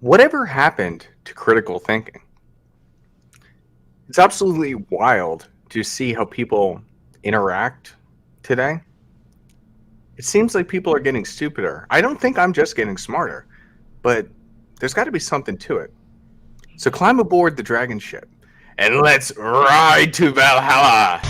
Whatever happened to critical thinking? It's absolutely wild to see how people interact today. It seems like people are getting stupider. I don't think I'm just getting smarter, but there's got to be something to it. So climb aboard the DragonShip and let's ride to Valhalla.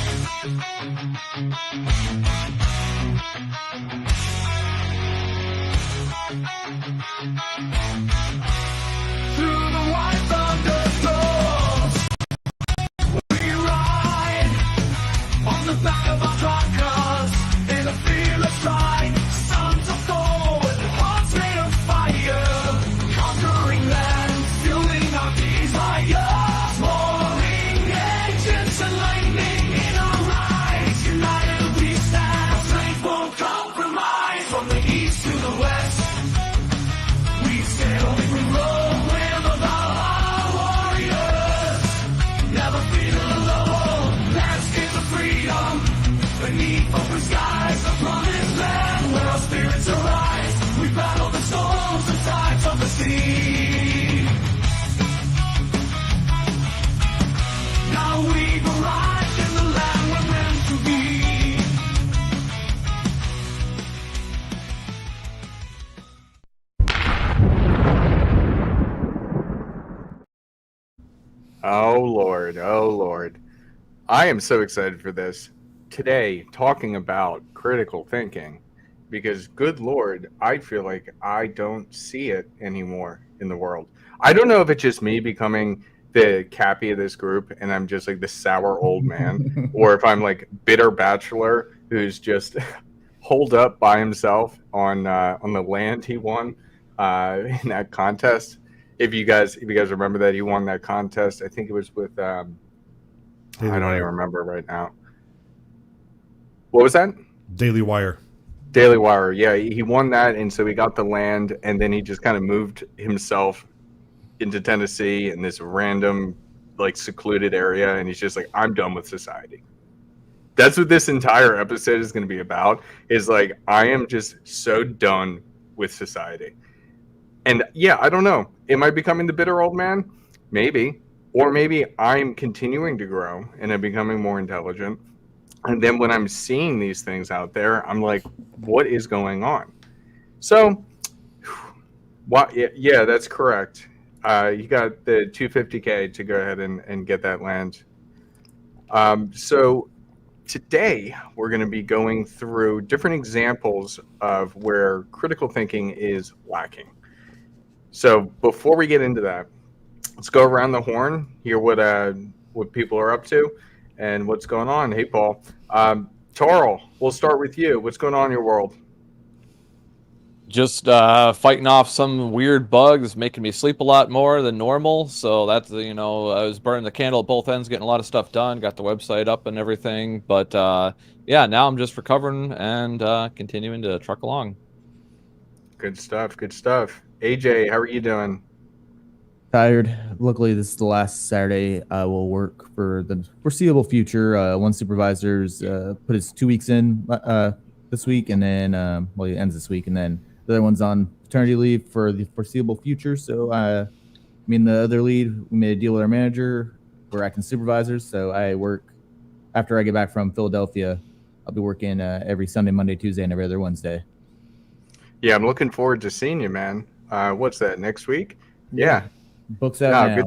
Through the white thunderstorms, we ride on the back of our truckers in a fearless stride. Sons of Thor with hearts made of fire, conquering lands, fueling our desires. Roaring engines and lightning in our rise. United we stand, our strength won't compromise. From the east to the west, we sail through Rome. We're the Bauer warriors, never feel alone. Landscapes of freedom, beneath open skies, the promised land where our spirits arise. We battle the storms and tides of the sea. Now we've arrived in the land we're meant to be. Oh, Lord. Oh, Lord. I am so excited for this. Today, talking about critical thinking, because, good Lord, I feel like I don't see it anymore in the world. I don't know if it's just me becoming the Cappy of this group and I'm just like the sour old man, or if I'm like bitter bachelor who's just holed up by himself on the land he won in that contest. If you guys remember that he won that contest, I think it was with I don't even remember right now. What was that? Daily Wire. Daily Wire. Yeah, he won that, and so he got the land, and then he just kind of moved himself into Tennessee in this random, like, secluded area, and he's just like, I'm done with society. That's what this entire episode is going to be about, is like, I am just so done with society. And yeah, I don't know. Am I becoming the bitter old man? Maybe. Or maybe I'm continuing to grow and I'm becoming more intelligent. And then when I'm seeing these things out there, I'm like, what is going on? So, yeah, that's correct. You got the 250K to go ahead and get that land. So today we're going to be going through different examples of where critical thinking is lacking. So before we get into that, let's go around the horn, hear what people are up to and what's going on. Hey, Paul. Tarl, we'll start with you. What's going on in your world? Just fighting off some weird bugs, making me sleep a lot more than normal. So that's, I was burning the candle at both ends, getting a lot of stuff done, got the website up and everything. But yeah, now I'm just recovering and continuing to truck along. Good stuff. Good stuff. AJ, how are you doing? Tired. Luckily, this is the last Saturday I will work for the foreseeable future. One supervisor's put his 2 weeks in this week, and then he ends this week, and then the other one's on paternity leave for the foreseeable future. So me and the other lead, we made a deal with our manager. We're acting supervisors, so I work after I get back from Philadelphia. I'll be working every Sunday, Monday, Tuesday, and every other Wednesday. Yeah, I'm looking forward to seeing you, man. What's that, next week? Yeah. Book's out now.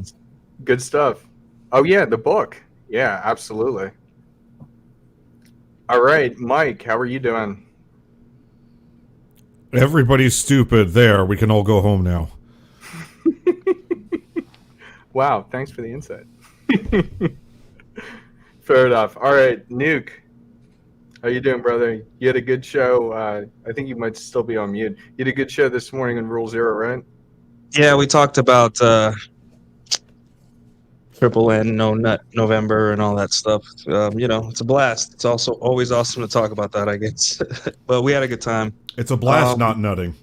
Good stuff. Oh, yeah, the book. Yeah, absolutely. All right, Mike, how are you doing? Everybody's stupid there. We can all go home now. Wow, thanks for the insight. Fair enough. All right, Nuke, how you doing, brother? You had a good show. I think you might still be on mute. You had a good show this morning in Rule Zero, right? Yeah, we talked about Triple N, No Nut November, and all that stuff. It's a blast. It's also always awesome to talk about that, I guess. But we had a good time. It's a blast not nutting.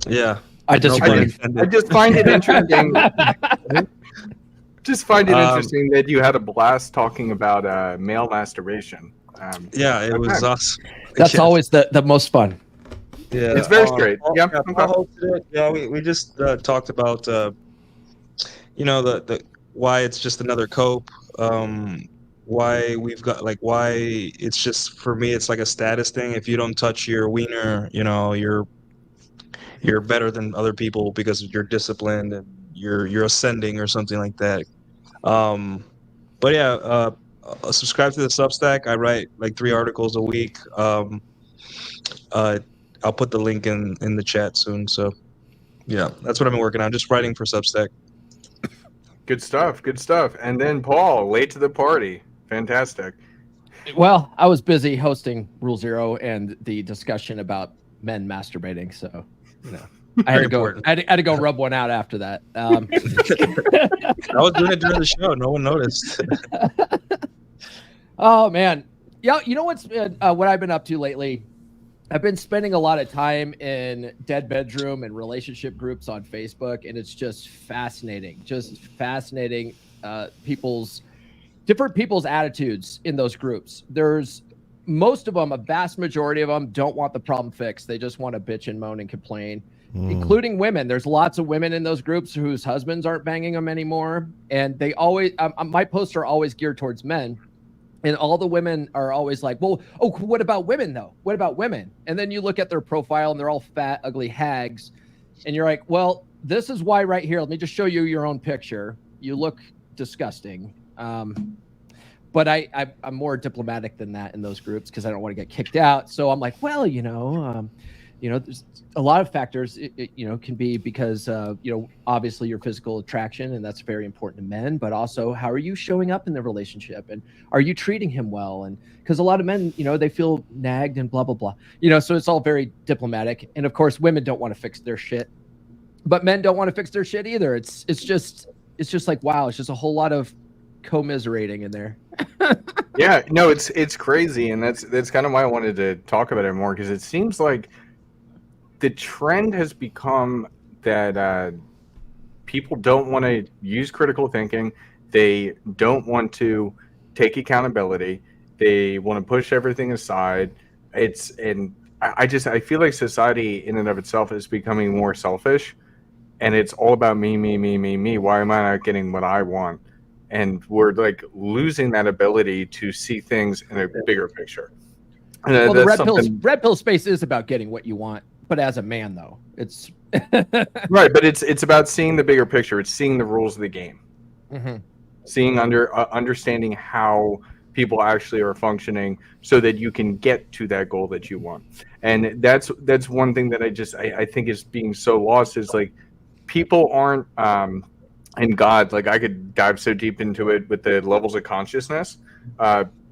Yeah. I disagree. I just find it interesting. Interesting that you had a blast talking about male masturbation. Yeah, it was awesome. That's always the most fun. Yeah, It's very straight. Yeah, Paul okay. hosted it. Yeah, we just talked about the why it's just another cope. Why we've got like why it's just for me it's like a status thing. If you don't touch your wiener, you're better than other people because you're disciplined and you're ascending or something like that. But yeah, subscribe to the Substack. I write like 3 articles a week. Uh, I'll put the link in the chat soon. So yeah, that's what I've been working on. Just writing for Substack. Good stuff. Good stuff. And then Paul, late to the party. Fantastic. Well, I was busy hosting Rule Zero and the discussion about men masturbating, so I had to go. important. I had to go rub one out after that. I was doing it during the show. No one noticed. Oh man, yeah. You know what I've been up to lately? I've been spending a lot of time in dead bedroom and relationship groups on Facebook, and it's just fascinating. Different people's attitudes in those groups. There's most of them, a vast majority of them don't want the problem fixed. They just want to bitch and moan and complain, including women. There's lots of women in those groups whose husbands aren't banging them anymore. And they always, my posts are always geared towards men. And all the women are always like, well, oh, what about women though? What about women? And then you look at their profile and they're all fat, ugly hags. And you're like, well, this is why right here. Let me just show you your own picture. You look disgusting. But I'm more diplomatic than that in those groups because I don't want to get kicked out. So I'm like, well, there's a lot of factors. It can be because obviously your physical attraction, and that's very important to men. But also, how are you showing up in the relationship, and are you treating him well? And because a lot of men, they feel nagged and blah blah blah. So it's all very diplomatic. And of course, women don't want to fix their shit, but men don't want to fix their shit either. It's just like, wow, it's just a whole lot of commiserating in there. Yeah, no, it's crazy, and that's kind of why I wanted to talk about it more, because it seems like the trend has become that people don't want to use critical thinking. They don't want to take accountability. They want to push everything aside. I feel like society in and of itself is becoming more selfish, and it's all about me, me, me, me, me. Why am I not getting what I want? And we're like losing that ability to see things in a bigger picture. And well, the red pill space is about getting what you want, but as a man, though, it's right. But it's about seeing the bigger picture. It's seeing the rules of the game, seeing understanding how people actually are functioning, so that you can get to that goal that you want. And that's one thing that I think is being so lost, is like people aren't. And God, like I could dive so deep into it with the levels of consciousness.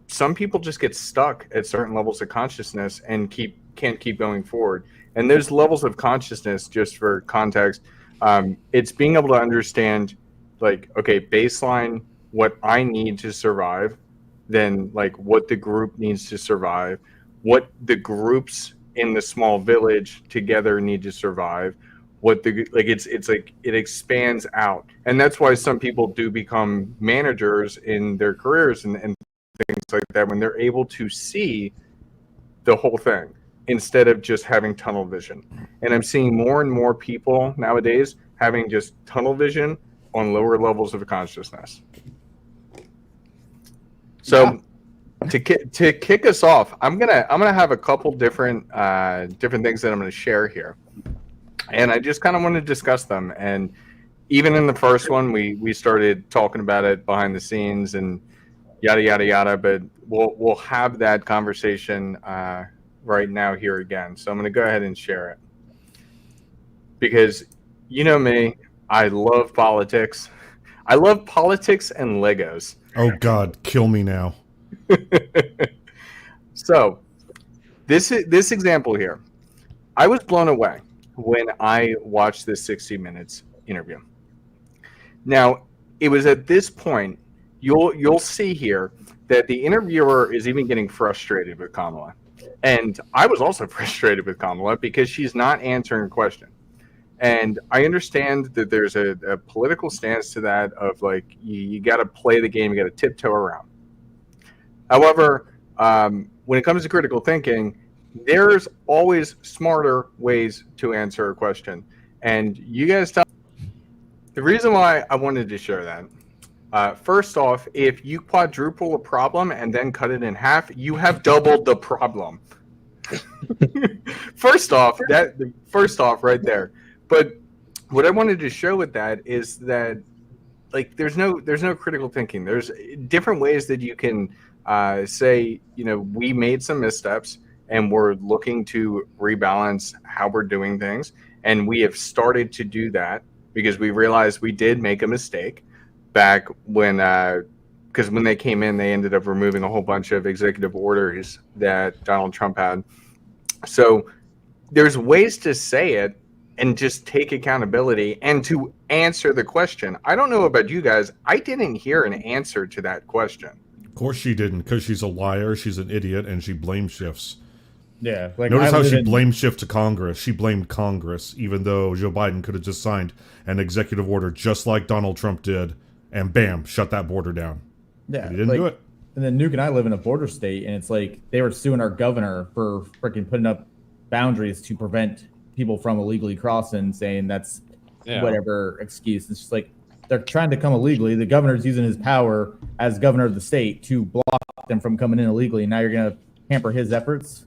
Some people just get stuck at certain levels of consciousness and can't keep going forward. And there's levels of consciousness, just for context. It's being able to understand, like, okay, baseline, what I need to survive, then like what the group needs to survive, what the groups in the small village together need to survive. It's like it expands out, and that's why some people do become managers in their careers and things like that, when they're able to see the whole thing instead of just having tunnel vision. And I'm seeing more and more people nowadays having just tunnel vision on lower levels of consciousness. So to kick us off, I'm gonna have a couple different things that I'm gonna share here. And I just kind of want to discuss them. And even in the first one, we started talking about it behind the scenes and yada, yada, yada. But we'll have that conversation right now here again. So I'm going to go ahead and share it. Because you know me, I love politics. I love politics and Legos. Oh, God, kill me now. So this example here, I was blown away when I watched this 60 Minutes interview. Now, it was at this point, you'll see here that the interviewer is even getting frustrated with Kamala. And I was also frustrated with Kamala because she's not answering a question. And I understand that there's a political stance to that of like, you got to play the game, you got to tiptoe around. However, when it comes to critical thinking, there's always smarter ways to answer a question. And you guys tell the reason why I wanted to share that. First off, if you quadruple a problem and then cut it in half, you have doubled the problem. First off, right there. But what I wanted to show with that is that, like, there's no critical thinking. There's different ways that you can say, we made some missteps and we're looking to rebalance how we're doing things, and we have started to do that because we realized we did make a mistake back when, because when they came in, they ended up removing a whole bunch of executive orders that Donald Trump had. So there's ways to say it and just take accountability and to answer the question. I don't know about you guys. I didn't hear an answer to that question. Of course she didn't, because she's a liar, she's an idiot, and she blame shifts. Yeah. Like, Notice how she blamed shift to Congress. She blamed Congress, even though Joe Biden could have just signed an executive order just like Donald Trump did, and bam, shut that border down. Yeah. But he didn't do it. And then Nuke and I live in a border state, and it's like they were suing our governor for freaking putting up boundaries to prevent people from illegally crossing, saying that's whatever excuse. It's just like they're trying to come illegally. The governor's using his power as governor of the state to block them from coming in illegally. And now you're going to hamper his efforts.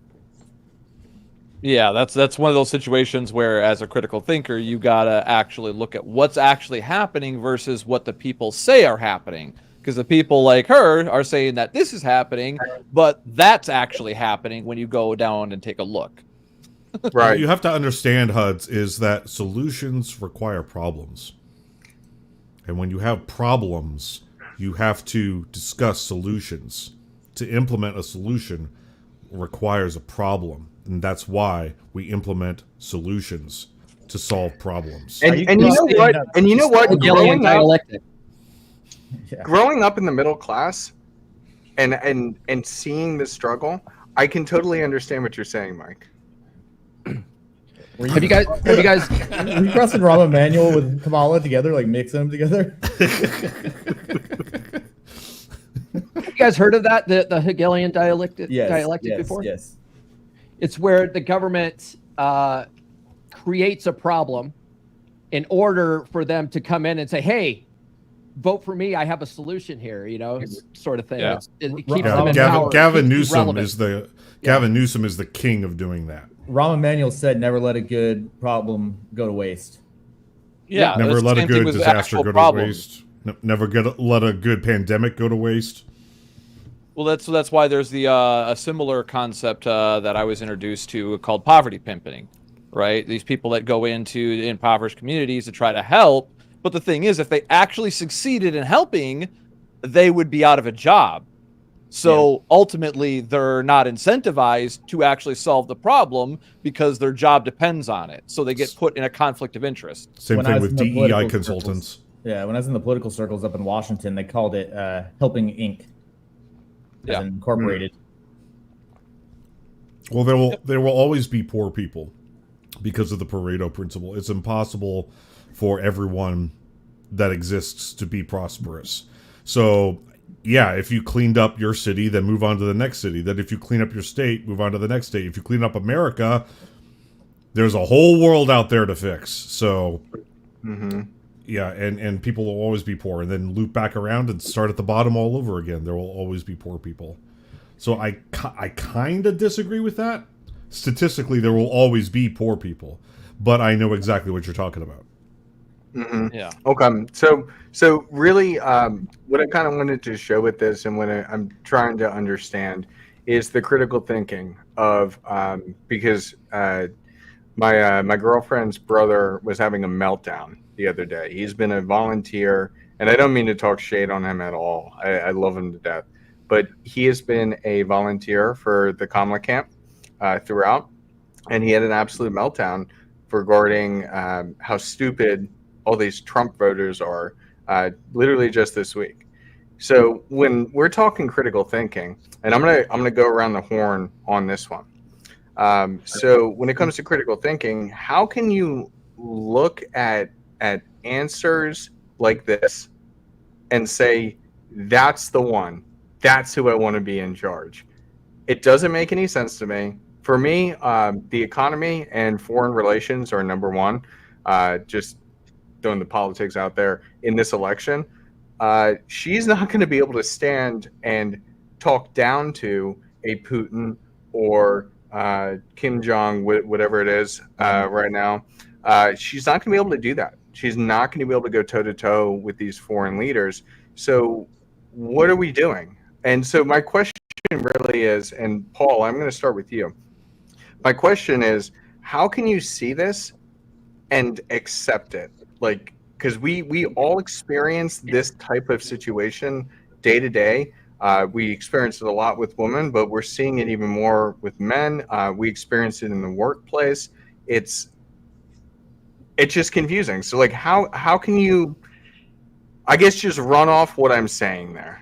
Yeah, that's one of those situations where, as a critical thinker, you gotta actually look at what's actually happening versus what the people say are happening. Because the people like her are saying that this is happening, but that's actually happening when you go down and take a look. Right. What you have to understand, Huds, is that solutions require problems. And when you have problems, you have to discuss solutions. To implement a solution requires a problem. And that's why we implement solutions to solve problems. And you know what? And you know what? Growing up in the middle class and seeing the struggle, I can totally understand what you're saying, Mike. Have you guys Were you crossing Rahm Emanuel with Kamala together, like mixing them together? have you guys heard of that? The Hegelian dialectic Yes, before? yes. It's where the government creates a problem in order for them to come in and say, "Hey, vote for me. I have a solution here." Sort of thing. Yeah. It keeps them in power. Gavin Keeps them Newsom is the king of doing that. Rahm Emanuel said, "Never let a good problem go to waste." Yeah, Never let a good disaster go to waste. Never let a good pandemic go to waste. Well, that's why there's the a similar concept that I was introduced to called poverty pimping, right? These people that go into impoverished communities to try to help, but the thing is, if they actually succeeded in helping, they would be out of a job. So ultimately, they're not incentivized to actually solve the problem because their job depends on it. So they get put in a conflict of interest. Same thing with DEI consultants. Yeah, when I was in the political circles up in Washington, they called it Helping Inc. As incorporated. Well, there will always be poor people because of the Pareto principle. It's impossible for everyone that exists to be prosperous. So, yeah, if you cleaned up your city, then move on to the next city. Then if you clean up your state, move on to the next state. If you clean up America, there's a whole world out there to fix. So, yeah, and people will always be poor, and then loop back around and start at the bottom all over again. There will always be poor people. So I kind of disagree with that. Statistically, there will always be poor people, but I know exactly what you're talking about. Yeah. Okay. So really, what I kind of wanted to show with this, and what I'm trying to understand, is the critical thinking of because my girlfriend's brother was having a meltdown the other day. He's been a volunteer, and I don't mean to talk shade on him at all. I love him to death, but he has been a volunteer for the Kamala camp throughout, and he had an absolute meltdown regarding how stupid all these Trump voters are, literally just this week. So when we're talking critical thinking, and I'm gonna go around the horn on this one. So when it comes to critical thinking, how can you look at answers like this and say, that's the one, that's who I want to be in charge? It doesn't make any sense to me For me, the economy and foreign relations are number one. Just throwing the politics out there in this election. She's not going to be able to stand and talk down to a Putin or Kim Jong, whatever it is right now. She's not going to be able to do that. She's not going to be able to go toe to toe with these foreign leaders. So, what are we doing? And so, my question really is, and Paul, I'm going to start with you. My question is, how can you see this and accept it? Like, because we all experience this type of situation day to day. We experience it a lot with women, but we're seeing it even more with men. We experience it in the workplace. It's just confusing. So, like, how can you, I guess, just run off what I'm saying there?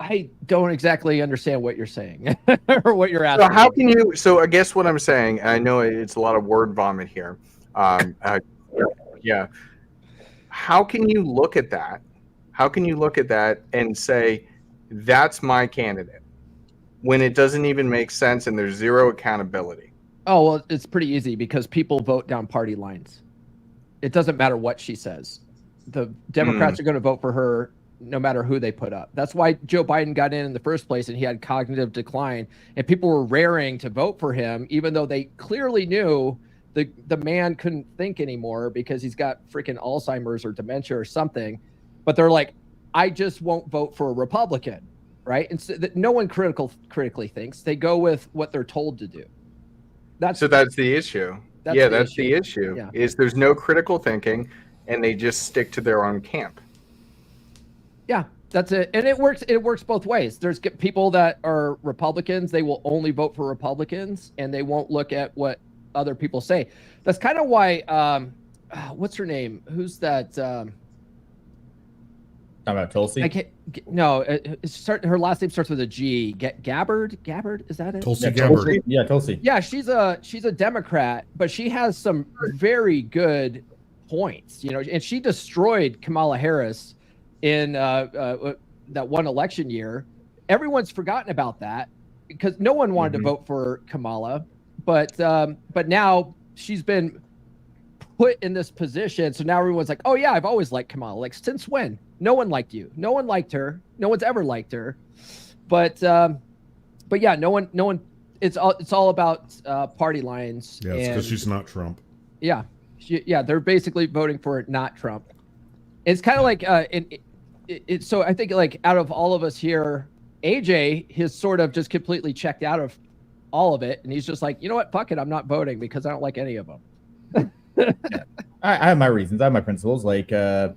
I don't exactly understand what you're saying or what you're asking. So how can you? So I guess what I'm saying, I know it's a lot of word vomit here. Yeah. How can you look at that? How can you look at that and say, that's my candidate, when it doesn't even make sense and there's zero accountability? Oh, well, it's pretty easy because people vote down party lines. It doesn't matter what she says. The Democrats are going to vote for her no matter who they put up. That's why Joe Biden got in the first place and he had cognitive decline and people were raring to vote for him, even though they clearly knew the man couldn't think anymore because he's got freaking Alzheimer's or dementia or something. But they're like, I just won't vote for a Republican, right? And so that no one critically thinks. They go with what they're told to do. So that's the issue. That's the issue. Yeah. Is there's no critical thinking and they just stick to their own camp. Yeah, that's it. And it works both ways. There's people that are Republicans. They will only vote for Republicans and they won't look at what other people say. That's kind of why, what's her name? Who's that? Talking about Tulsi? I can't, no, her last name starts with a G. Gabbard? Is that it? Tulsi Gabbard. Yeah, Tulsi. Yeah, she's a Democrat, but she has some very good points, and she destroyed Kamala Harris in that one election year. Everyone's forgotten about that because no one wanted to vote for Kamala, but now she's been put in this position. So now everyone's like, oh yeah, I've always liked Kamala. Like, since when? No one liked you. No one liked her. No one's ever liked her. But yeah, no one. It's all about party lines. Yeah, it's because she's not Trump. Yeah, they're basically voting for not Trump. It's kind of like so I think, like, out of all of us here, AJ has sort of just completely checked out of all of it, and he's just like, you know what, fuck it, I'm not voting because I don't like any of them. Yeah. I have my reasons. I have my principles. Like I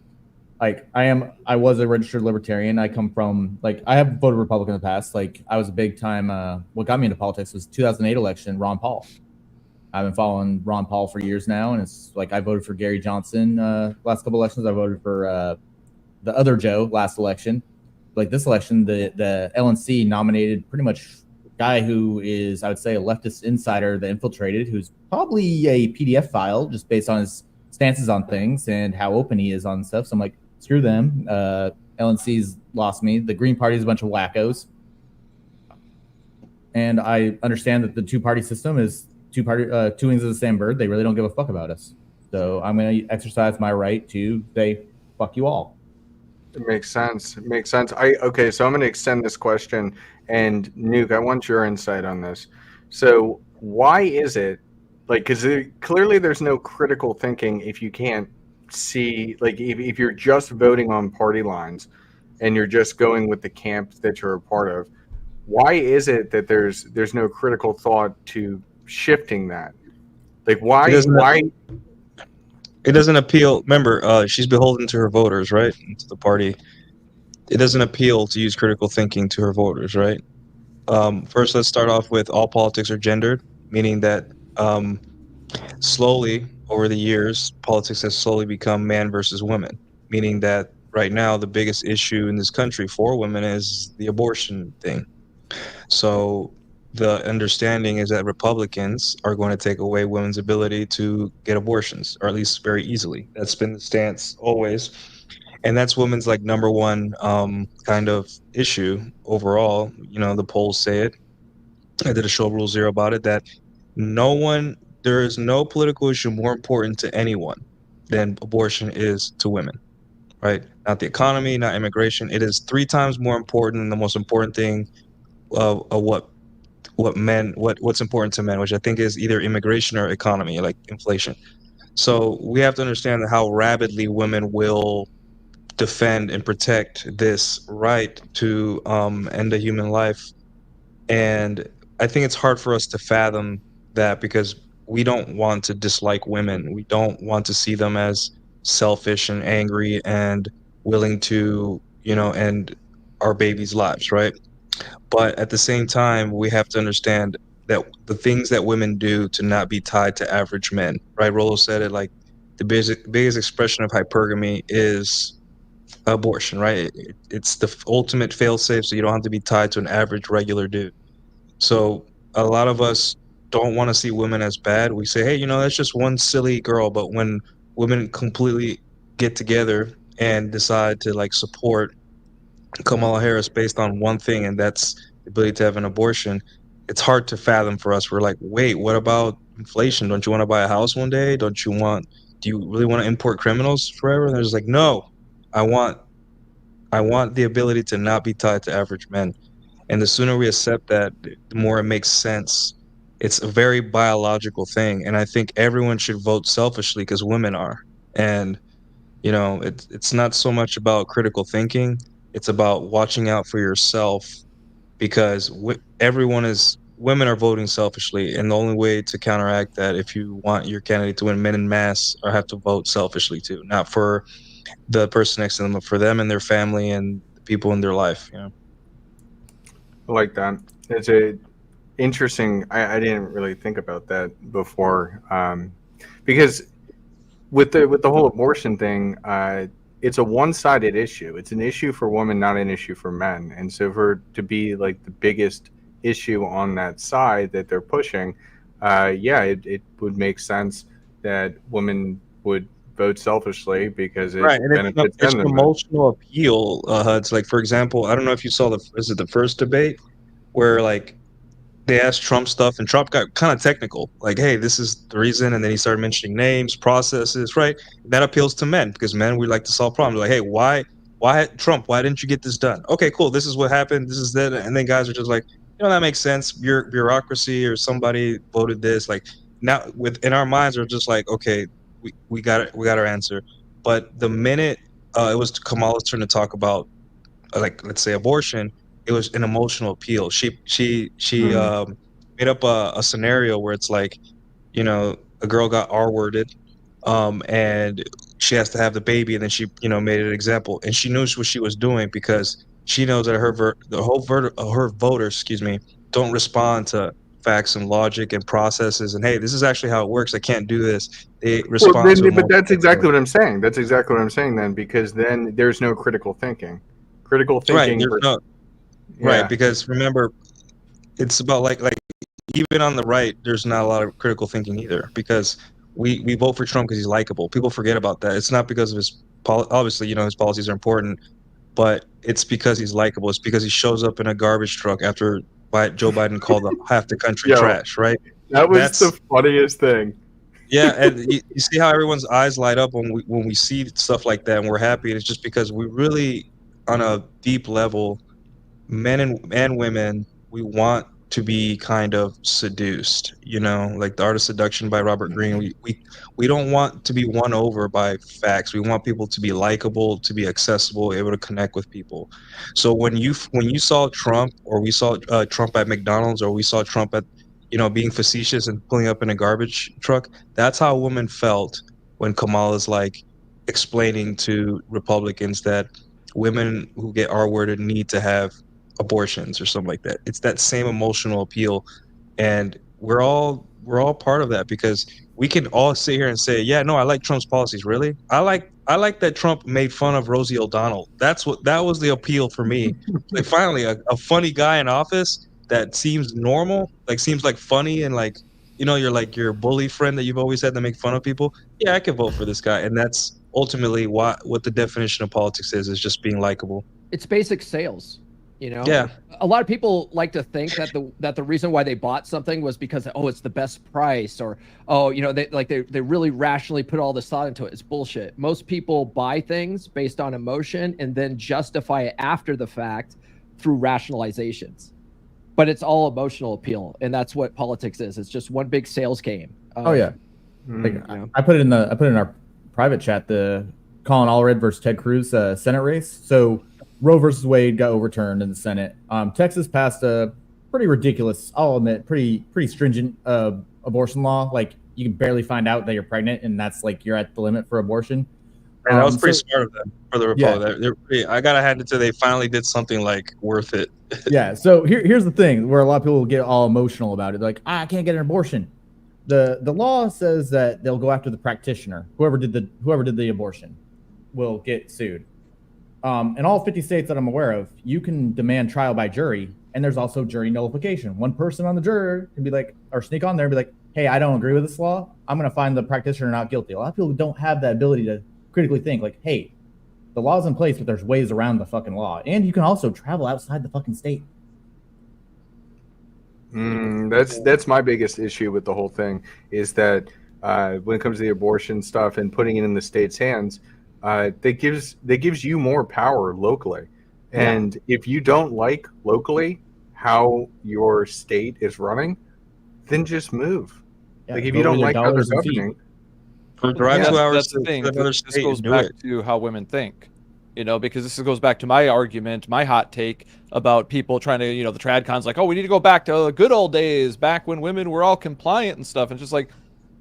was a registered libertarian. I come from, like, I have voted Republican in the past. Like, I was a big time. What got me into politics was 2008 election, Ron Paul. I've been following Ron Paul for years now, and it's like I voted for Gary Johnson last couple elections. I voted for the other Joe last election. Like, this election, the LNC nominated pretty much guy who is, I would say, a leftist insider that infiltrated, who's probably a PDF file just based on his stances on things and how open he is on stuff. So I'm like, screw them. LNC's lost me. The Green Party is a bunch of wackos. And I understand that the two-party system is two wings of the same bird. They really don't give a fuck about us. So I'm going to exercise my right to say, fuck you all. It makes sense. Okay, so I'm going to extend this question. And Nuke, I want your insight on this. So why is it, like, because clearly there's no critical thinking if you can't see, like, if you're just voting on party lines and you're just going with the camp that you're a part of, why is it that there's no critical thought to shifting that? Like, why? It doesn't appeal. Remember, she's beholden to her voters, right? To the party. It doesn't appeal to use critical thinking to her voters, right? First, let's start off with all politics are gendered, meaning that slowly over the years, politics has slowly become man versus woman, meaning that right now the biggest issue in this country for women is the abortion thing. So the understanding is that Republicans are going to take away women's ability to get abortions, or at least very easily. That's been the stance always. And that's women's, like, number one kind of issue overall. You know, the polls say it. I did a show Rule Zero about it, that There is no political issue more important to anyone than abortion is to women, right? Not the economy, not immigration. It is 3 times more important than the most important thing of what's important to men, which I think is either immigration or economy, like inflation. So we have to understand how rapidly women will defend and protect this right to end a human life. And I think it's hard for us to fathom that because we don't want to dislike women. We don't want to see them as selfish and angry and willing to, end our babies' lives, right? But at the same time, we have to understand that the things that women do to not be tied to average men, right? Rollo said it like the biggest expression of hypergamy is abortion, right? It's the ultimate failsafe, so you don't have to be tied to an average regular dude. So a lot of us don't want to see women as bad. We say, hey, that's just one silly girl. But when women completely get together and decide to like support Kamala Harris based on one thing, and that's the ability to have an abortion, it's hard to fathom for us. We're like, wait, what about inflation? Don't you want to buy a house one day? Do you really want to import criminals forever? And they're just like, no, I want the ability to not be tied to average men. And the sooner we accept that, the more it makes sense. It's a very biological thing. And I think everyone should vote selfishly because women are. And, it's not so much about critical thinking. It's about watching out for yourself because women are voting selfishly. And the only way to counteract that, if you want your candidate to win, men in mass are have to vote selfishly too, not for the person next to them, but for them and their family and the people in their life. I like that. It's a interesting. I didn't really think about that before, because with the whole abortion thing, it's a one-sided issue. It's an issue for women, not an issue for men. And so for it to be like the biggest issue on that side that they're pushing, it would make sense that women would vote selfishly because it Right, and benefits it's them an the most. emotional appeal, Huds. Like, for example, I don't know if you saw the first debate where like they asked Trump stuff and Trump got kind of technical, like, hey, this is the reason, and then he started mentioning names, processes, right? That appeals to men because men, we like to solve problems. Like, hey, why Trump? Why didn't you get this done? Okay, cool. This is what happened. This is that, and then guys are just like, that makes sense. Bureaucracy or somebody voted this. Like now, in our minds, are just like, okay, we got it. We got our answer. But the minute it was Kamala's turn to talk about, like, let's say abortion, it was an emotional appeal. She made up a scenario where it's like, a girl got R-worded, and she has to have the baby, and then she, made an example, and she knew what she was doing because she knows that her voters, excuse me, don't respond to facts and logic and processes, and hey, this is actually how it works. I can't do this. They respond to But that's emotional. exactly what I'm saying. That's exactly what I'm saying then, because then there's no critical thinking. Critical Right. thinking, There's no right yeah. because remember, it's about like even on the right, there's not a lot of critical thinking either because we vote for Trump because he's likable. People forget about that. It's not because of obviously, his policies are important, but it's because he's likable. It's because he shows up in a garbage truck after Joe Biden called half the country Yo, trash, right? that was That's the funniest thing. yeah, and you see how everyone's eyes light up when we see stuff like that and we're happy. And it's just because we really, on a deep level, men and women, we want to be kind of seduced, like The Art of Seduction by Robert Greene. We don't want to be won over by facts. We want people to be likable, to be accessible, able to connect with people. So when you saw Trump, or we saw Trump at McDonald's, or we saw Trump at being facetious and pulling up in a garbage truck, that's how women felt when Kamala's like explaining to Republicans that women who get R-worded need to have abortions or something like that. It's that same emotional appeal, and we're all part of that because we can all sit here and say, yeah, no, I like Trump's policies. Really, I like that Trump made fun of Rosie O'Donnell. That was the appeal for me. Like finally, a funny guy in office that seems normal, like seems like funny, and like you're like your bully friend that you've always had to make fun of people. Yeah, I can vote for this guy, and that's ultimately what the definition of politics is just being likable. It's basic sales. You know, Yeah. a lot of people like to think that the reason why they bought something was because it's the best price, or they really rationally put all this thought into it. It's bullshit. Most people buy things based on emotion and then justify it after the fact through rationalizations. But it's all emotional appeal, and that's what politics is. It's just one big sales game. Like, I put it in our private chat, the Colin Allred versus Ted Cruz Senate race. So Roe versus Wade got overturned in the Senate. Texas passed a pretty ridiculous, I'll admit, pretty stringent abortion law. Like, you can barely find out that you're pregnant, and that's like you're at the limit for abortion. And that was pretty smart of them for the Republicans. Yeah. I gotta hand it to, they finally did something like worth it. Yeah. So here's the thing where a lot of people get all emotional about it. Like, I can't get an abortion. The law says that they'll go after the practitioner, whoever did the abortion, will get sued. In all 50 states that I'm aware of, you can demand trial by jury, and there's also jury nullification. One person on the jury can be like, or sneak on there and be like, hey, I don't agree with this law. I'm going to find the practitioner not guilty. A lot of people don't have that ability to critically think like, hey, the law's in place, but there's ways around the fucking law. And you can also travel outside the fucking state. That's my biggest issue with the whole thing, is that when it comes to the abortion stuff and putting it in the state's hands, that gives you more power locally. And if you don't like locally how your state is running, then just move. Like, if you don't like how they're governing, drive 2 hours that's the to thing. another This state goes and do back it. to how women think, because this goes back to my argument, my hot take about people trying to, the tradcons, like, oh, we need to go back to the good old days, back when women were all compliant and stuff. And just like,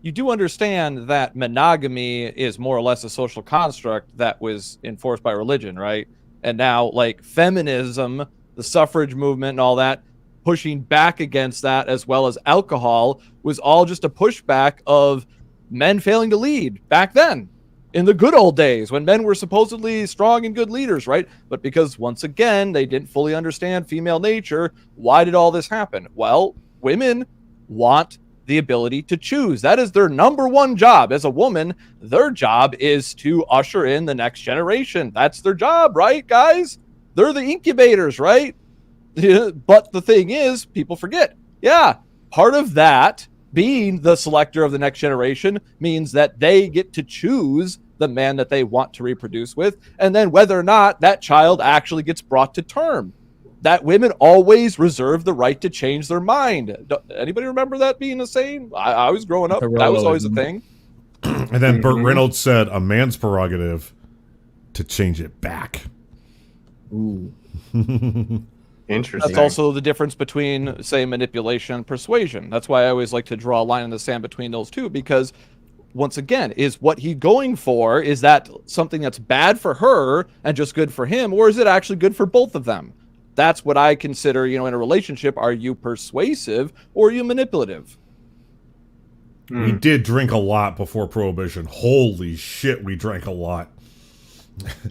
you do understand that monogamy is more or less a social construct that was enforced by religion, right? And now, like, feminism, the suffrage movement and all that, pushing back against that, as well as alcohol, was all just a pushback of men failing to lead back then, in the good old days, when men were supposedly strong and good leaders, right? But because, once again, they didn't fully understand female nature, why did all this happen? Well, women want the ability to choose. That is their number one job. As a woman, their job is to usher in the next generation. That's their job, right, guys? They're the incubators, right? But the thing is, people forget, part of that being the selector of the next generation means that they get to choose the man that they want to reproduce with, and then whether or not that child actually gets brought to term. That women always reserve the right to change their mind. Anybody remember that being a saying? I was growing up, that was always a thing. And then Burt Reynolds said, a man's prerogative to change it back. Ooh. interesting. That's also the difference between, say, manipulation and persuasion. That's why I always like to draw a line in the sand between those two, because once again, is what he's going for, is that something that's bad for her and just good for him, or is it actually good for both of them? That's what I consider, in a relationship. Are you persuasive or are you manipulative? We did drink a lot before Prohibition. Holy shit, we drank a lot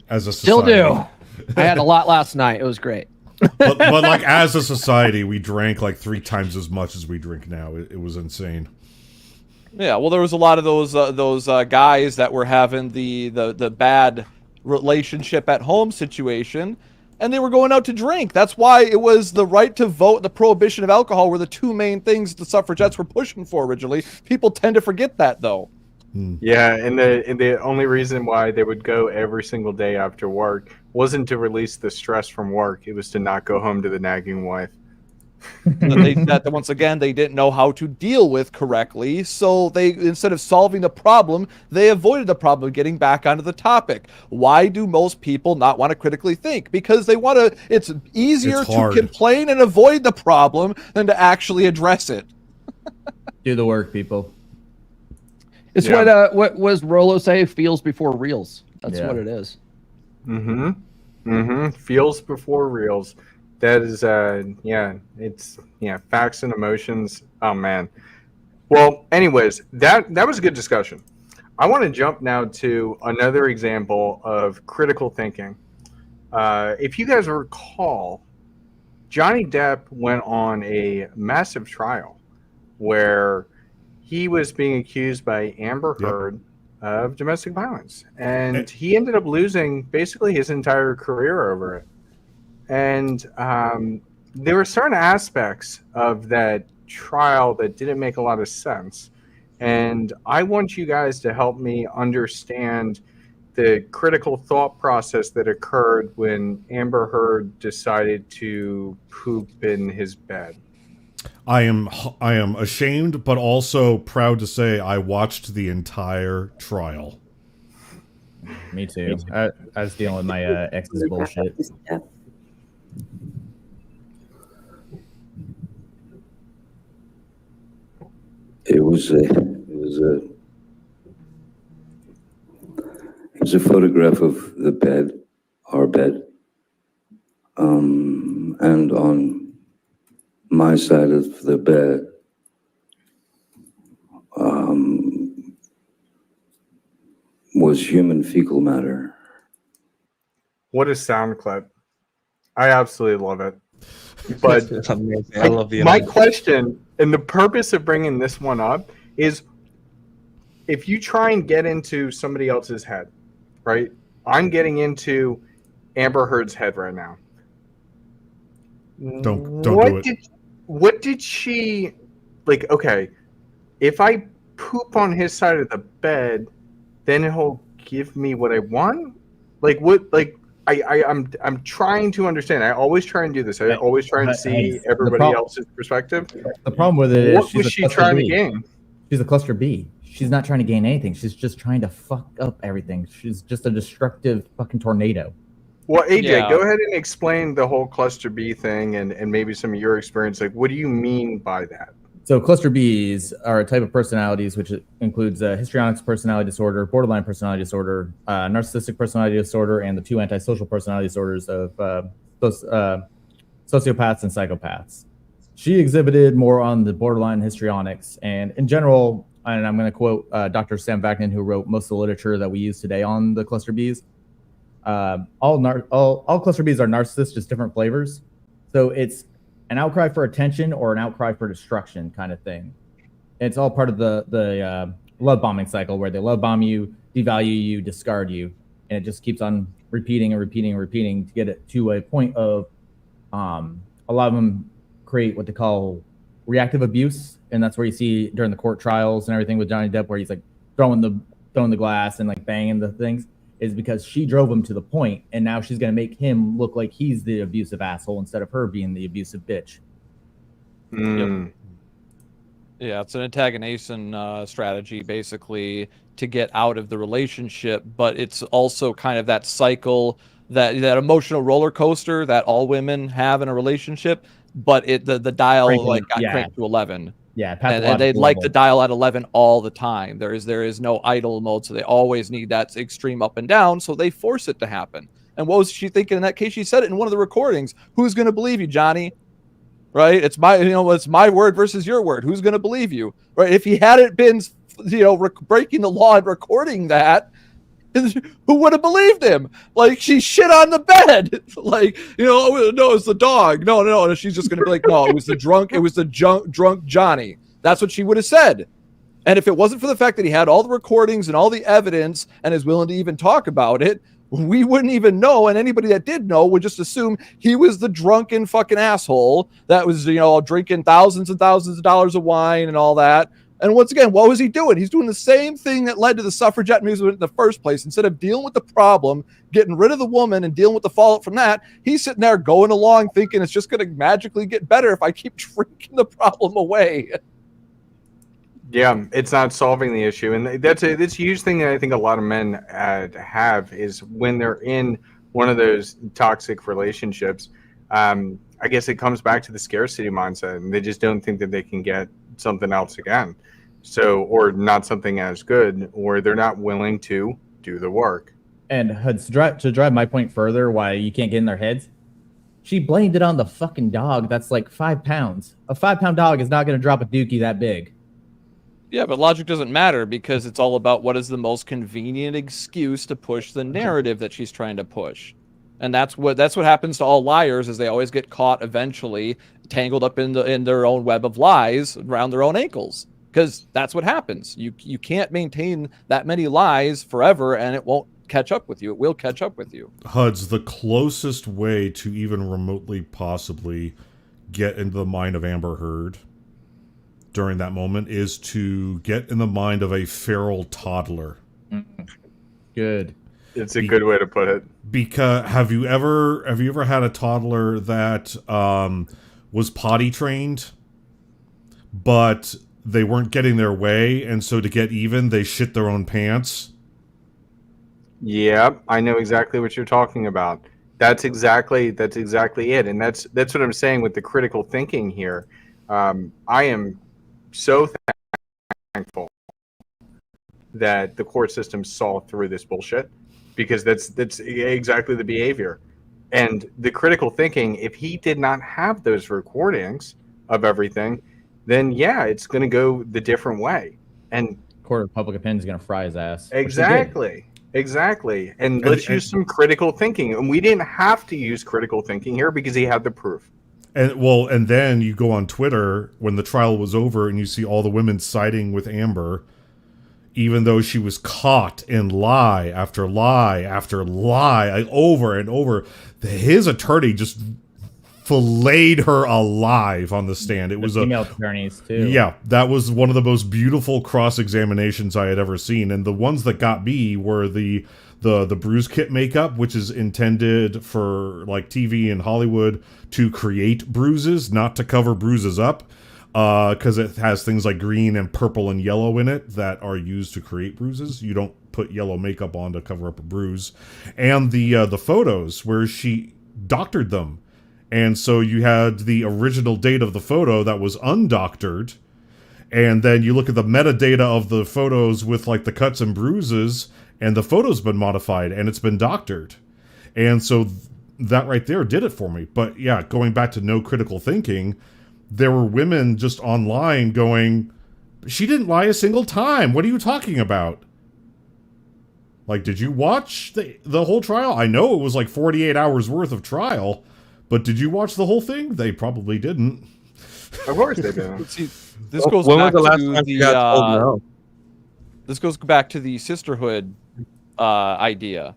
as a Still society. do. I had a lot last night. It was great. but like, as a society, we drank like 3 times as much as we drink now. It was insane. Yeah, well, there was a lot of those guys that were having the bad relationship at home situation, and they were going out to drink. That's why it was the right to vote, the prohibition of alcohol were the 2 main things the suffragettes were pushing for originally. People tend to forget that, though. Yeah, and the only reason why they would go every single day after work wasn't to release the stress from work. It was to not go home to the nagging wife. that once again, they didn't know how to deal with correctly, so they, instead of solving the problem, they avoided the problem of getting back onto the topic. Why do most people not want to critically think? Because they want to, it's easier to complain and avoid the problem than to actually address it. Do the work, people. It's what was Rolo say? Feels before reels. That's what it is. Feels before reels. That is, it's facts and emotions. Oh man. Well, anyways, that was a good discussion. I want to jump now to another example of critical thinking. If you guys recall, Johnny Depp went on a massive trial where he was being accused by Amber Heard of domestic violence, and he ended up losing basically his entire career over it. and there were certain aspects of that trial that didn't make a lot of sense. And I want you guys to help me understand the critical thought process that occurred when Amber Heard decided to poop in his bed. I am ashamed, but also proud to say I watched the entire trial. Me too. I was dealing with my ex's bullshit. It was a photograph of the bed, our bed, and on my side of the bed, was human fecal matter. What a sound clip. I absolutely love it. But It's amazing. I love the my question and the purpose of bringing this one up is if you try and get into somebody else's head, right? I'm getting into Amber Heard's head right now. Don't do it. What did she like? Okay, if I poop on his side of the bed, then he'll give me what I want. Like what? Like I'm trying to understand. I always try and do this. I always try and see everybody else's perspective. The problem with it is What was she trying to gain? She's a cluster B. She's not trying to gain anything. She's just trying to fuck up everything. She's just a destructive fucking tornado. Well, AJ, Yeah. go ahead and explain the whole cluster B thing and maybe some of your experience. Like, what do you mean by that? So cluster Bs are a type of personalities which includes histrionic personality disorder, borderline personality disorder, narcissistic personality disorder, and the two antisocial personality disorders of sociopaths and psychopaths. She exhibited more on the borderline histrionics, and in general, and I'm going to quote Dr. Sam Vaknin, who wrote most of the literature that we use today on the cluster Bs. All cluster Bs are narcissists, just different flavors. So it's an outcry for attention or an outcry for destruction kind of thing. It's all part of the love bombing cycle where they love bomb you, devalue you, discard you, and it just keeps on repeating and repeating and repeating to get it to a point of a lot of them create what they call reactive abuse, and that's where you see during the court trials and everything with Johnny Depp where he's like throwing the glass and like banging the things, is because she drove him to the point, and now she's going to make him look like he's the abusive asshole instead of her being the abusive bitch. Mm. Yeah, it's an antagonization strategy, basically, to get out of the relationship. But it's also kind of that cycle, that emotional roller coaster that all women have in a relationship. But the dial got cranked to 11. Yeah, and they like the dial at 11 all the time. There is no idle mode, so they always need that extreme up and down. So they force it to happen. And what was she thinking in that case? She said it in one of the recordings. Who's going to believe you, Johnny? Right? It's my word versus your word. Who's going to believe you? Right? If he hadn't been, breaking the law and recording that, who would have believed him? Like, she shit on the bed. Like, no, it's the dog. No. And she's just going to be like, no, it was the drunk Johnny. That's what she would have said. And if it wasn't for the fact that he had all the recordings and all the evidence and is willing to even talk about it, we wouldn't even know. And anybody that did know would just assume he was the drunken fucking asshole that was, drinking thousands and thousands of dollars of wine and all that. And once again, what was he doing? He's doing the same thing that led to the suffragette movement in the first place. Instead of dealing with the problem, getting rid of the woman and dealing with the fallout from that, he's sitting there going along thinking it's just going to magically get better if I keep drinking the problem away. Yeah, it's not solving the issue. And that's a huge thing that I think a lot of men have is when they're in one of those toxic relationships, I guess it comes back to the scarcity mindset, and they just don't think that they can get something else again. So, or not something as good, or they're not willing to do the work. And Huds, to drive my point further, why you can't get in their heads, she blamed it on the fucking dog that's like 5 pounds. A 5-pound dog is not going to drop a dookie that big. Yeah, but logic doesn't matter because it's all about what is the most convenient excuse to push the narrative that she's trying to push. And that's what happens to all liars, is they always get caught eventually, tangled up in their own web of lies around their own ankles. Because that's what happens. You can't maintain that many lies forever, and it won't catch up with you. It will catch up with you. Huds, the closest way to even remotely possibly get into the mind of Amber Heard during that moment is to get in the mind of a feral toddler. Good. It's a good way to put it. Because have you ever had a toddler that was potty trained, but they weren't getting their way, and so to get even, they shit their own pants? Yeah, I know exactly what you're talking about. That's exactly it, and that's what I'm saying with the critical thinking here. I am so thankful that the court system saw through this bullshit, because that's exactly the behavior. And the critical thinking, if he did not have those recordings of everything, then yeah, it's going to go the different way. And Court of public opinion is going to fry his ass. Exactly. And let's use some critical thinking. And we didn't have to use critical thinking here because he had the proof. And then you go on Twitter when the trial was over and you see all the women siding with Amber, even though she was caught in lie after lie after lie, over and over. His attorney just filleted her alive on the stand. It was female attorneys too. Yeah, that was one of the most beautiful cross-examinations I had ever seen. And the ones that got me were the bruise kit makeup, which is intended for like TV and Hollywood to create bruises, not to cover bruises up, because it has things like green and purple and yellow in it that are used to create bruises. You don't put yellow makeup on to cover up a bruise. And the photos where she doctored them. And so you had the original date of the photo that was undoctored, and then you look at the metadata of the photos with like the cuts and bruises, and the photo's been modified and it's been doctored. And so that right there did it for me. But yeah, going back to no critical thinking, there were women just online going, she didn't lie a single time. What are you talking about? Like, did you watch the whole trial? I know it was like 48 hours worth of trial, but did you watch the whole thing? They probably didn't. Of course they didn't. See, this goes When back was the last to time you got told no? This goes back to the sisterhood idea,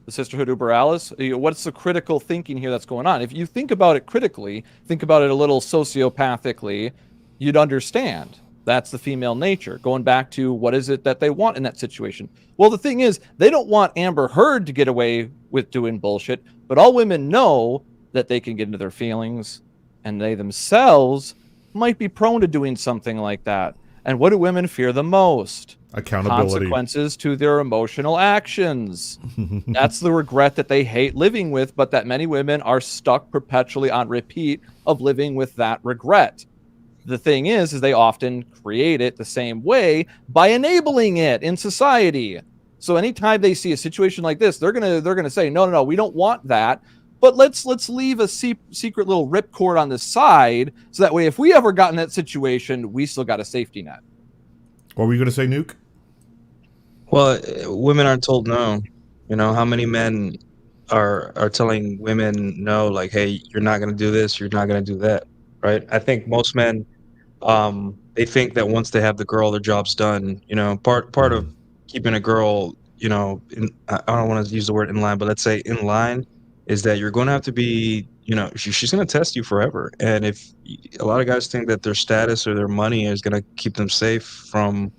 the sisterhood uber alles. What's the critical thinking here that's going on? If you think about it critically, think about it a little sociopathically, you'd understand. That's the female nature. Going back to what is it that they want in that situation? Well, the thing is, they don't want Amber Heard to get away with doing bullshit, but all women know that they can get into their feelings, and they themselves might be prone to doing something like that. And what do women fear the most? Accountability. Consequences to their emotional actions. That's the regret that they hate living with, but that many women are stuck perpetually on repeat of living with that regret. The thing is they often create it the same way by enabling it in society. So anytime they see a situation like this, they're gonna say, no, we don't want that. But let's leave a secret little ripcord on the side, so that way if we ever got in that situation, we still got a safety net. What were you going to say, Nuke? Well, women aren't told no. You know, how many men are telling women no, like, hey, you're not going to do this, you're not going to do that, right? I think most men, they think that once they have the girl, their job's done. You know, part of keeping a girl, you know, I don't want to use the word in line, but let's say in line, is that you're going to have to be, you know, she's going to test you forever. And if a lot of guys think that their status or their money is going to keep them safe from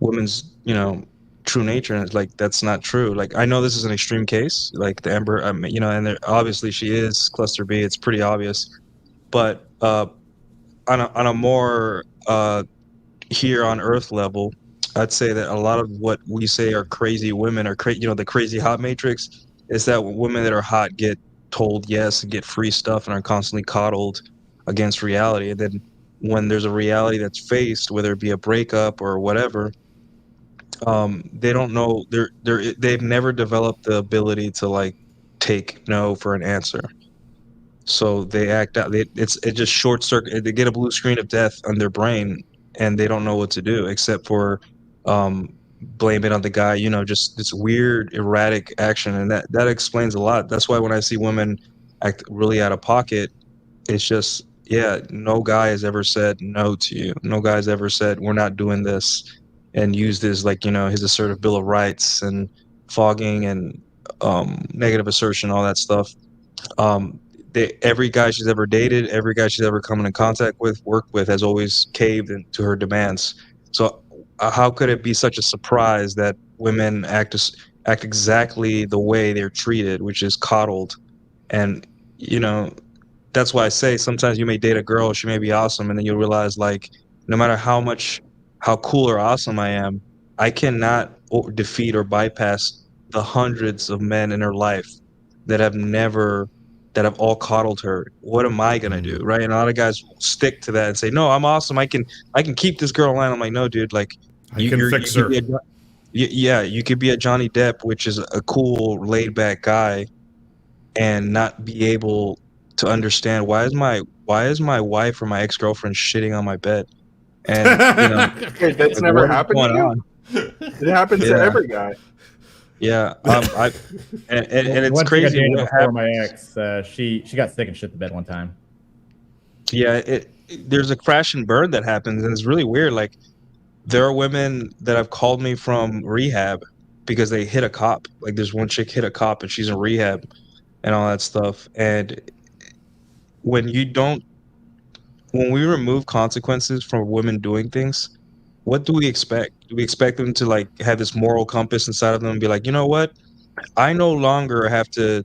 women's, you know, true nature, and it's like, that's not true. Like, I know this is an extreme case, like the Amber, you know, and obviously she is cluster B, it's pretty obvious. But on a more here on earth level, I'd say that a lot of what we say are crazy women are you know, the crazy hot matrix, is that women that are hot get told yes and get free stuff and are constantly coddled against reality. And then when there's a reality that's faced, whether it be a breakup or whatever, they don't know, they've never developed the ability to like take no for an answer. So they act out, it just short circuit, they get a blue screen of death on their brain and they don't know what to do except for blame it on the guy, you know, just this weird erratic action. And that explains a lot. That's why when I see women act really out of pocket, it's just, yeah, no guy has ever said no to you. No guy's ever said we're not doing this and use this, like, you know, his assertive Bill of Rights and fogging and negative assertion, all that stuff. Every guy she's ever dated, every guy she's ever come into contact with, worked with, has always caved into her demands. So how could it be such a surprise that women act exactly the way they're treated, which is coddled? And that's why I say sometimes you may date a girl, she may be awesome, and then you'll realize, like, no matter how cool or awesome I am, I cannot defeat or bypass the hundreds of men in her life that have all coddled her. What am I gonna do, right? And a lot of guys stick to that and say, "No, I'm awesome. I can keep this girl alive." I'm like, "No, dude. Like, I can fix her." Yeah, you could be a Johnny Depp, which is a cool, laid back guy, and not be able to understand why is my wife or my ex-girlfriend shitting on my bed. And Wait, that's like, never what is happened going to you? on? It happens to every guy. Yeah, and it's Once crazy. I got dated What before happened- my ex, she got sick and shit the bed one time. Yeah, there's a crash and burn that happens, and it's really weird. Like, there are women that have called me from rehab because they hit a cop. Like, there's one chick hit a cop and she's in rehab and all that stuff. And when we remove consequences from women doing things, what do we expect? Do we expect them to, like, have this moral compass inside of them and be like, you know what? I no longer have to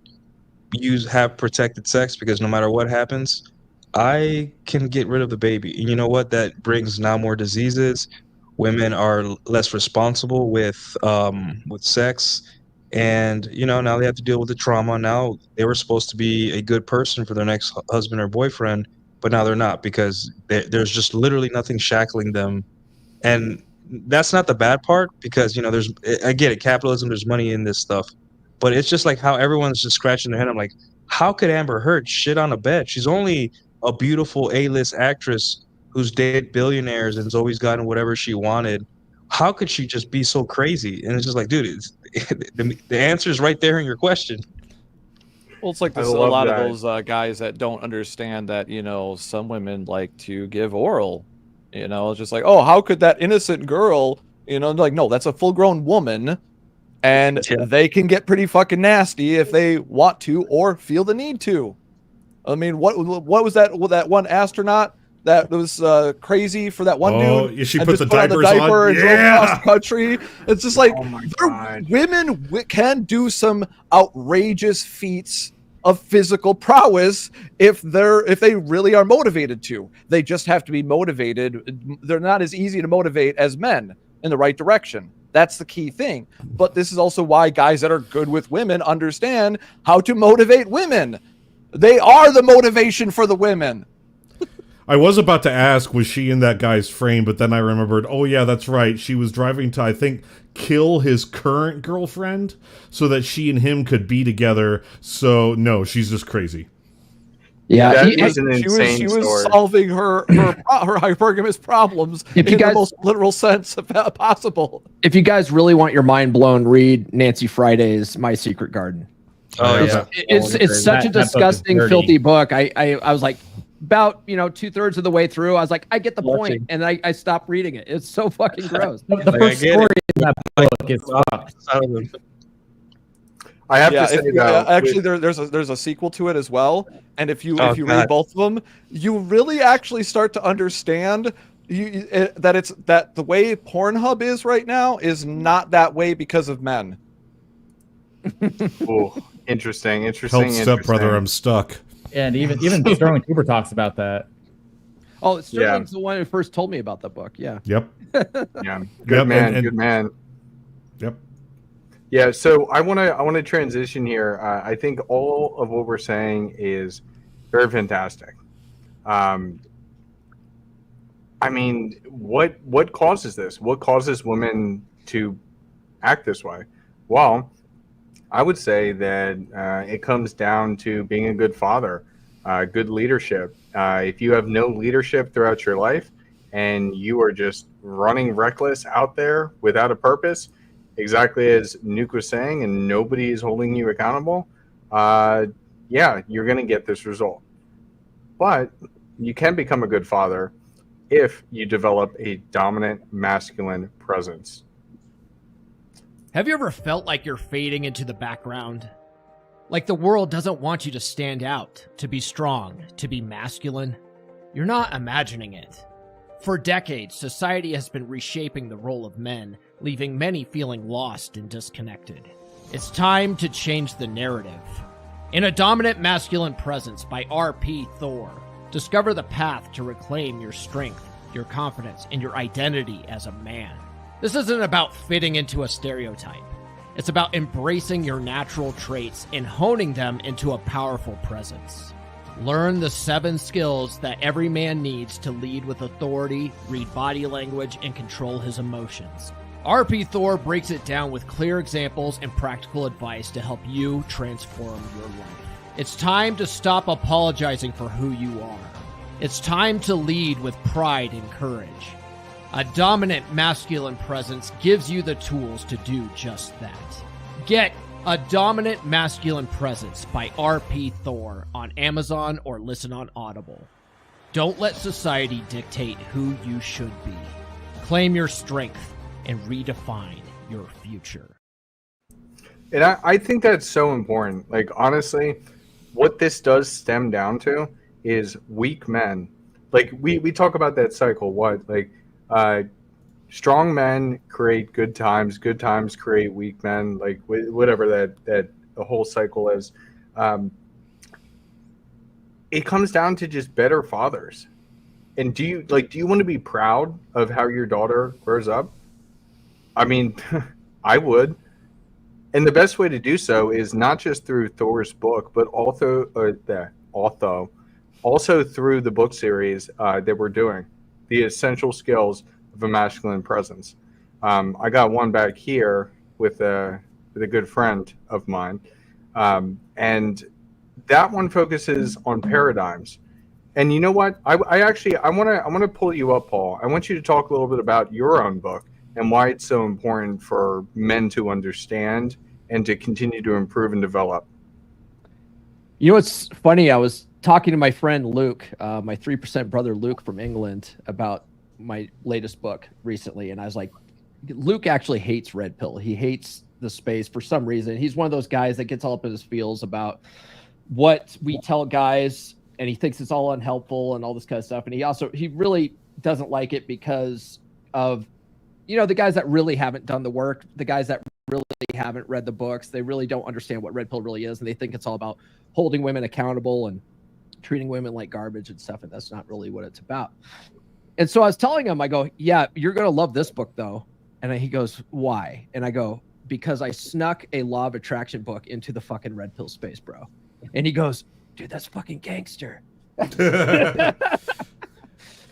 have protected sex because no matter what happens, I can get rid of the baby. And you know what? That brings now more diseases. Women are less responsible with sex, and now they have to deal with the trauma. Now they were supposed to be a good person for their next husband or boyfriend, but now they're not because there's just literally nothing shackling them. And that's not the bad part because I get it, capitalism, there's money in this stuff, but it's just like how everyone's just scratching their head. I'm like, how could Amber Heard shit on a bed? She's only a beautiful A-list actress who's dated billionaires and has always gotten whatever she wanted. How could she just be so crazy? And it's just like, dude, the answer is right there in your question. Well, it's like I this, a love lot that. of those guys that don't understand that, some women like to give oral. It's just like, oh, how could that innocent girl, like, no, that's a full-grown woman, and they can get pretty fucking nasty if they want to or feel the need to. I mean, what was that one astronaut that was crazy for that one dude? Yeah, she and put just the put on diapers on. and drove across the country. It's just like, Oh my they're- God. women can do some outrageous feats of physical prowess if they really are motivated to. They just have to be motivated. They're not as easy to motivate as men in the right direction. That's the key thing. But this is also why guys that are good with women understand how to motivate women. They are the motivation for the women. I was about to ask, was she in that guy's frame? But then I remembered, oh yeah, that's right. She was driving to, I think, kill his current girlfriend so that she and him could be together. So no, she's just crazy. Yeah, That he- is an insane she was story. solving her hypergamous problems If you in guys- the most literal sense possible. if you guys really want your mind blown, read Nancy Friday's My Secret Garden. Oh yeah, It's such a That book is disgusting, dirty. filthy book. I was like, about 2/3 of the way through, I was like, I get the point, and I stopped reading it. It's so fucking gross. The Like, I first get story in that book is fucked. I have to say though, Actually, there's a sequel to it as well. And if you God. read both of them, you really actually start to understand that the way Pornhub is right now is not that way because of men. ooh, interesting. Help stepbrother, I'm stuck. And even Sterling Cooper talks about that. Oh, Sterling's the one who first told me about that book. Yeah. Yep. Yeah, good Yep, man, and- good man. Yep. Yeah, so I want to transition here. I think all of what we're saying is very fantastic. I mean, what causes this? What causes women to act this way? Well, I would say that it comes down to being a good father, good leadership. If you have no leadership throughout your life and you are just running reckless out there without a purpose, exactly as Nuke was saying, and nobody is holding you accountable, yeah, you're going to get this result. But you can become a good father if you develop a dominant masculine presence. Have you ever felt like you're fading into the background? Like the world doesn't want you to stand out, to be strong, to be masculine? You're not imagining it. For decades, society has been reshaping the role of men, leaving many feeling lost and disconnected. It's time to change the narrative. In A Dominant Masculine Presence by R.P. Thor, discover the path to reclaim your strength, your confidence, and your identity as a man. This isn't about fitting into a stereotype. It's about embracing your natural traits and honing them into a powerful presence. Learn the 7 skills that every man needs to lead with authority, read body language, and control his emotions. RP Thor breaks it down with clear examples and practical advice to help you transform your life. It's time to stop apologizing for who you are. It's time to lead with pride and courage. A Dominant Masculine Presence gives you the tools to do just that. Get A Dominant Masculine Presence by R.P. Thor on Amazon or listen on Audible. Don't let society dictate who you should be. Claim your strength and redefine your future. And I think that's so important. Like, honestly, what this does stem down to is weak men. Like, we talk about that cycle, strong men create good times create weak men, like whatever that the whole cycle is. It comes down to just better fathers. And do you want to be proud of how your daughter grows up? I mean, I would. And the best way to do so is not just through Thor's book, but also through the book series that we're doing, The Essential Skills of a Masculine Presence. I got one back here with a good friend of mine, and that one focuses on paradigms. And you know what? I want to pull you up, Paul. I want you to talk a little bit about your own book and why it's so important for men to understand and to continue to improve and develop. You know, it's funny. I was talking to my friend Luke, my 3% brother Luke from England, about my latest book recently. And I was like, Luke actually hates Red Pill. He hates the space for some reason. He's one of those guys that gets all up in his feels about what we tell guys, and he thinks it's all unhelpful and all this kind of stuff. And he really doesn't like it because of, the guys that really haven't done the work, the guys that really haven't read the books. They really don't understand what Red Pill really is. And they think it's all about holding women accountable and treating women like garbage and stuff. And that's not really what it's about. And so I was telling him, I go, yeah, you're going to love this book though. And he goes, why? And I go, because I snuck a law of attraction book into the fucking Red Pill space, bro. And he goes, dude, that's fucking gangster.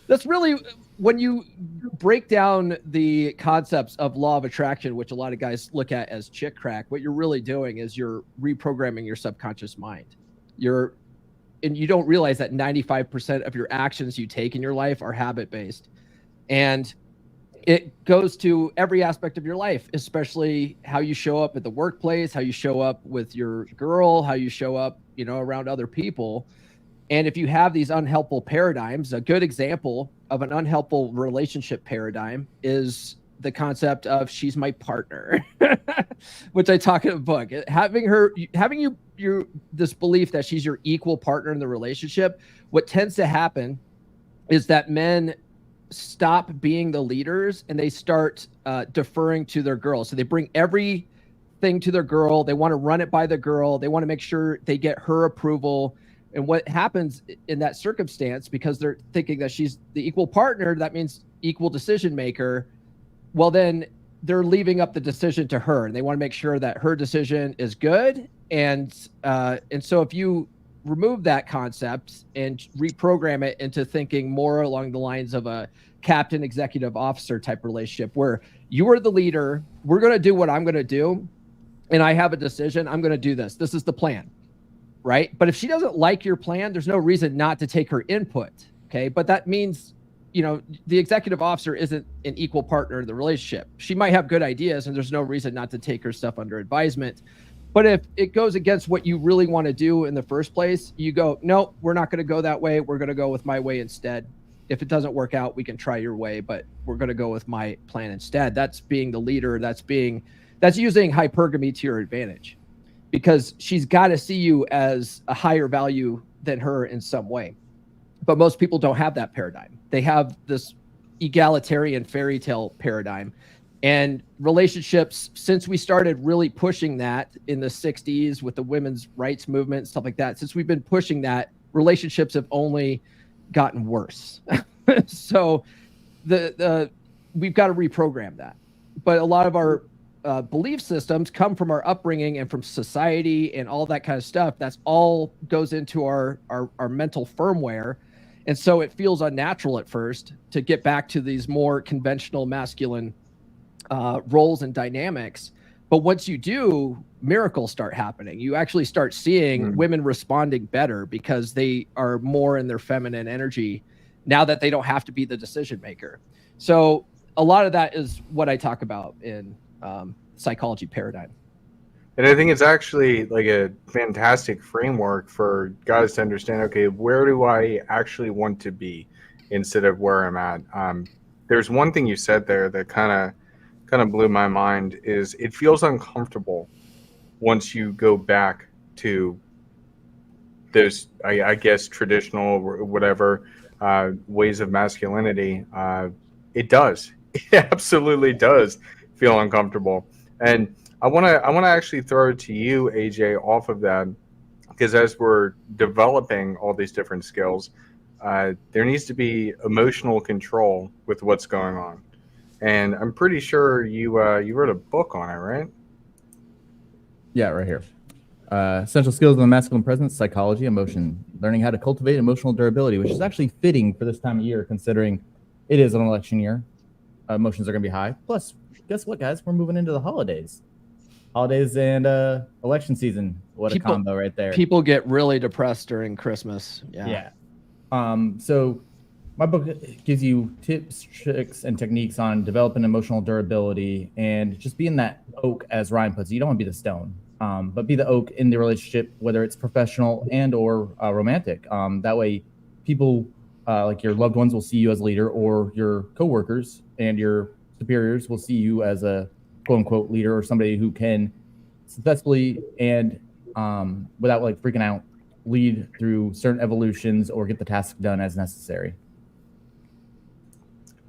That's really, when you break down the concepts of law of attraction, which a lot of guys look at as chick crack, what you're really doing is you're reprogramming your subconscious mind. And you don't realize that 95% of your actions you take in your life are habit-based. And it goes to every aspect of your life, especially how you show up at the workplace, how you show up with your girl, how you show up, around other people. And if you have these unhelpful paradigms, a good example of an unhelpful relationship paradigm is the concept of she's my partner, which I talk in the book. Having this belief that she's your equal partner in the relationship, what tends to happen is that men stop being the leaders and they start deferring to their girls. So they bring everything to their girl. They want to run it by the girl. They want to make sure they get her approval. And what happens in that circumstance, because they're thinking that she's the equal partner, that means equal decision maker. Well, then they're leaving up the decision to her, and they want to make sure that her decision is good. And so if you remove that concept and reprogram it into thinking more along the lines of a captain executive officer type relationship, where you are the leader, we're going to do what I'm going to do, and I have a decision, I'm going to do this. This is the plan, right? But if she doesn't like your plan, there's no reason not to take her input, okay? But that means, the executive officer isn't an equal partner in the relationship. She might have good ideas, and there's no reason not to take her stuff under advisement. But if it goes against what you really want to do in the first place, you go, no, we're not going to go that way. We're going to go with my way instead. If it doesn't work out, we can try your way, but we're going to go with my plan instead. That's being the leader. That's that's using hypergamy to your advantage, because she's got to see you as a higher value than her in some way. But most people don't have that paradigm. They have this egalitarian fairy tale paradigm. And relationships, since we started really pushing that in the 60s with the women's rights movement, stuff like that, since we've been pushing that, relationships have only gotten worse. So we've got to reprogram that. But a lot of our belief systems come from our upbringing and from society and all that kind of stuff. That's all goes into our mental firmware. And so it feels unnatural at first to get back to these more conventional masculine roles and dynamics. But once you do, miracles start happening. You actually start seeing women responding better because they are more in their feminine energy now that they don't have to be the decision maker. So a lot of that is what I talk about in psychology paradigm. And I think it's actually like a fantastic framework for guys to understand, okay, where do I actually want to be instead of where I'm at? There's one thing you said there that kind of blew my mind, is it feels uncomfortable once you go back to those, I guess, traditional or whatever ways of masculinity. It does. It absolutely does feel uncomfortable. And I want to actually throw it to you, AJ, off of that, because as we're developing all these different skills, there needs to be emotional control with what's going on. And I'm pretty sure you wrote a book on it, right? Yeah, right here. Essential skills of the masculine presence, psychology, emotion, learning how to cultivate emotional durability, which is actually fitting for this time of year, considering it is an election year. Emotions are going to be high. Plus, guess what, guys? We're moving into the holidays. Holidays and election season. What a combo right there. People get really depressed during Christmas. Yeah. So my book gives you tips, tricks, and techniques on developing emotional durability and just being that oak, as Ryan puts it. You don't want to be the stone, but be the oak in the relationship, whether it's professional and or romantic. That way people like your loved ones will see you as a leader, or your coworkers and your superiors will see you as a quote unquote leader, or somebody who can successfully and without like freaking out lead through certain evolutions or get the task done as necessary.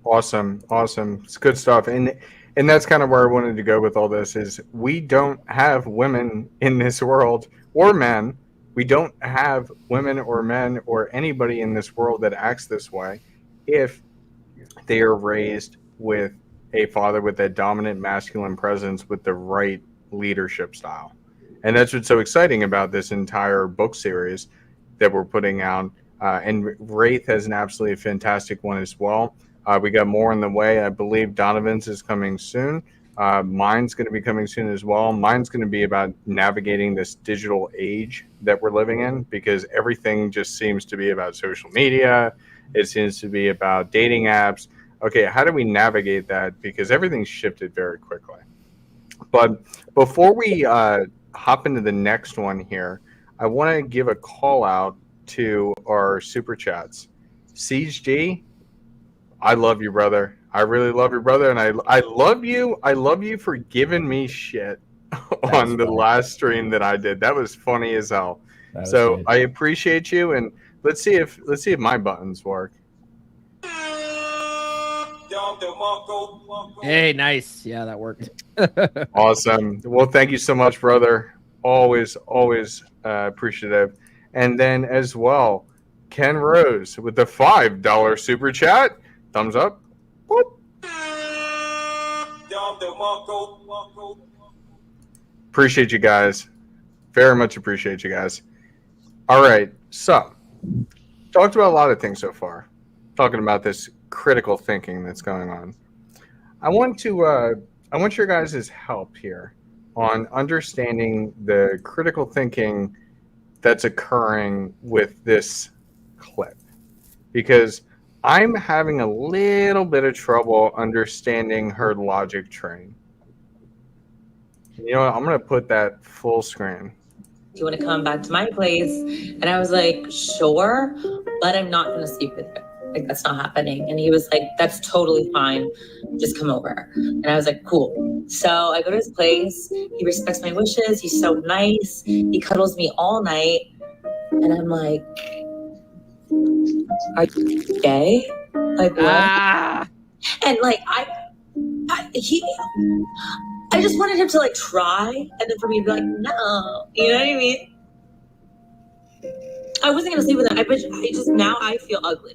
Awesome. It's good stuff. And that's kind of where I wanted to go with all this, is we don't have women in this world, or men. We don't have women or men or anybody in this world that acts this way if they are raised with a father with that dominant masculine presence with the right leadership style. And that's what's so exciting about this entire book series that we're putting out. And Wraith has an absolutely fantastic one as well. We got more on the way. I believe Donovan's is coming soon. Mine's going to be coming soon as well. Mine's going to be about navigating this digital age that we're living in, because everything just seems to be about social media. It seems to be about dating apps. Okay, how do we navigate that? Because everything's shifted very quickly. But before we hop into the next one here, I want to give a call out to our super chats. Siege G, I love you, brother. I really love you, brother, and I love you. I love you for giving me shit on the last stream that I did. That was funny as hell. So I appreciate you, and let's see if my buttons work. Hey, nice. Yeah, that worked. Awesome. Well, thank you so much, brother. Always appreciative. And then as well, Ken Rose with the $5 super chat. Thumbs up. Whoop. Appreciate you guys. Very much appreciate you guys. All right. So, talked about a lot of things so far. Talking about this critical thinking that's going on. I want your guys' help here on understanding the critical thinking that's occurring with this clip, because I'm having a little bit of trouble understanding her logic train. You know what? I'm going to put that full screen. Do you want to come back to my place? And I was like, sure, but I'm not going to sleep with you. Like, that's not happening. And he was like, that's totally fine. Just come over. And I was like, cool. So I go to his place. He respects my wishes. He's so nice. He cuddles me all night. And I'm like, are you gay? Like, what? And like, I just wanted him to like try, and then for me to be like, no, you know what I mean? I wasn't gonna sleep with him. Now I feel ugly.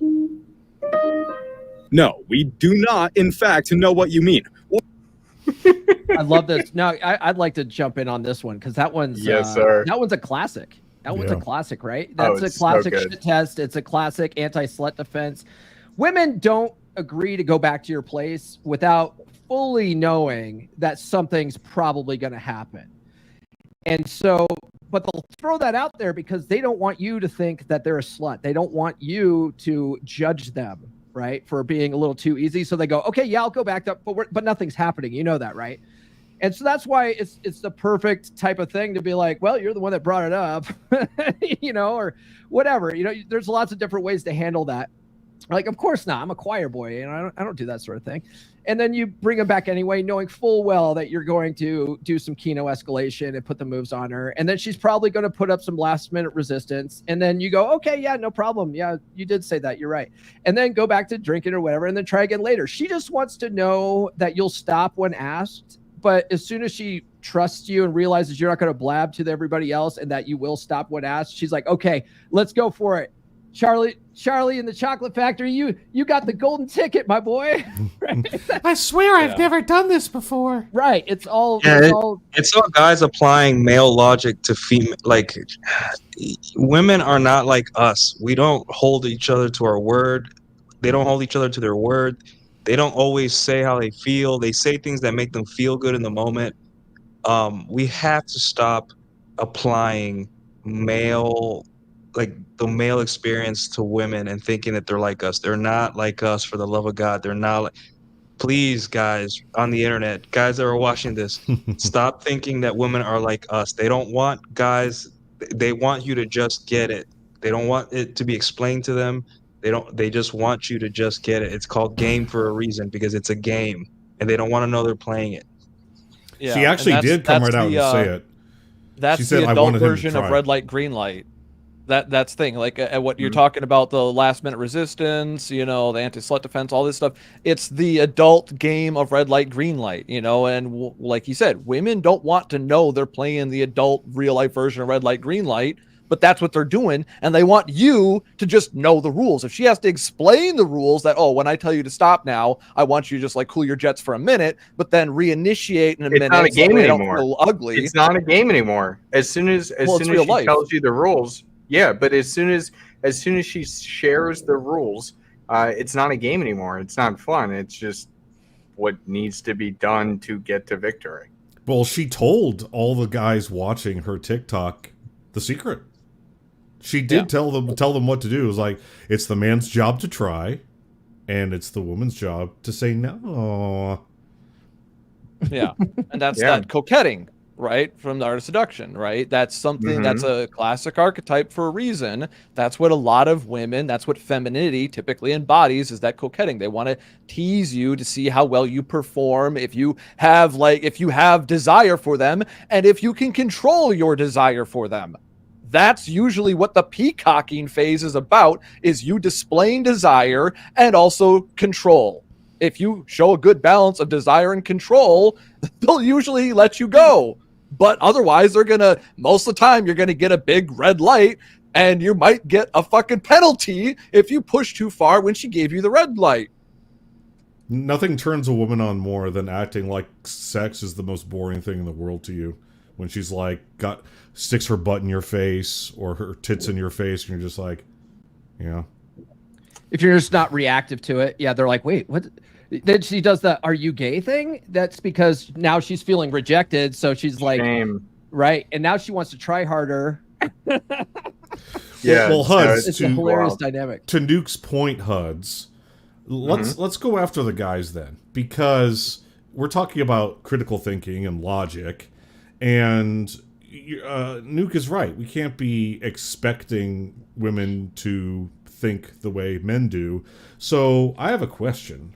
No, we do not, in fact, know what you mean. I love this. Now, I'd like to jump in on this one because that one's sir. That one's a classic. That one's a classic, right? Oh, That's a it's so classic good. shit test. It's a classic anti-slut defense. Women don't agree to go back to your place without fully knowing that something's probably going to happen. And so, but they'll throw that out there because they don't want you to think that they're a slut. They don't want you to judge them, right, for being a little too easy. So they go, okay, yeah, I'll go back up, but nothing's happening. You know that, right? And so that's why it's the perfect type of thing to be like, well, you're the one that brought it up, you know, or whatever. You know, there's lots of different ways to handle that. Like, of course not. I'm a choir boy, and I don't do that sort of thing. And then you bring them back anyway, knowing full well that you're going to do some Kino escalation and put the moves on her. And then she's probably going to put up some last minute resistance. And then you go, okay, yeah, no problem. Yeah, you did say that. You're right. And then go back to drinking or whatever, and then try again later. She just wants to know that you'll stop when asked. But as soon as she trusts you and realizes you're not going to blab to everybody else and that you will stop when asked, she's like, okay, let's go for it. Charlie in the chocolate factory, you got the golden ticket, my boy. Right? I swear I've never done this before. Right. It's all guys applying male logic to female. Like, women are not like us. We don't hold each other to our word. They don't hold each other to their word. They don't always say how they feel. They say things that make them feel good in the moment. We have to stop applying the male experience to women and thinking that they're like us. They're not like us, for the love of God. They're not like, please, guys on the internet, guys that are watching this, stop thinking that women are like us. They don't want guys. They want you to just get it. They don't want it to be explained to them. They just want you to just get it. It's called game for a reason, because it's a game and they don't want to know they're playing it. Yeah, she actually did come right out and say it. That's she said, the adult version of red light, green light. That's the thing. Like what you're talking about, the last minute resistance, you know, the anti-slut defense, all this stuff. It's the adult game of red light, green light, you know, and like you said, women don't want to know they're playing the adult real life version of red light, green light, but that's what they're doing. And they want you to just know the rules. If she has to explain the rules that, oh, when I tell you to stop now, I want you to just like cool your jets for a minute, but then reinitiate in a minute. It's not a game so anymore. Don't feel ugly. It's not a game anymore. As soon as she life. tells you the rules. Yeah, but as soon as she shares the rules, it's not a game anymore. It's not fun. It's just what needs to be done to get to victory. Well, she told all the guys watching her TikTok the secret. She did tell them what to do. It was like, it's the man's job to try, and it's the woman's job to say no. Yeah, and that's that coquetting, right, from the art of seduction, right? That's something that's a classic archetype for a reason. That's what a lot of women, that's what femininity typically embodies, is that coquetting. They want to tease you to see how well you perform, if you have desire for them, and if you can control your desire for them. That's usually what the peacocking phase is about, is you displaying desire and also control. If you show a good balance of desire and control, they'll usually let you go. But otherwise, most of the time, you're going to get a big red light, and you might get a fucking penalty if you push too far when she gave you the red light. Nothing turns a woman on more than acting like sex is the most boring thing in the world to you. When she's like, sticks her butt in your face or her tits in your face, and you're just like, yeah. If you're just not reactive to it, yeah, they're like, wait, what? Then she does the "are you gay" thing. That's because now she's feeling rejected, so she's like, shame. Right, and now she wants to try harder. Yeah, well, Huds, it's a hilarious dynamic. To Nuke's point, Huds, let's go after the guys then, because we're talking about critical thinking and logic, and Nuke is right. We can't be expecting women to think the way men do. So I have a question.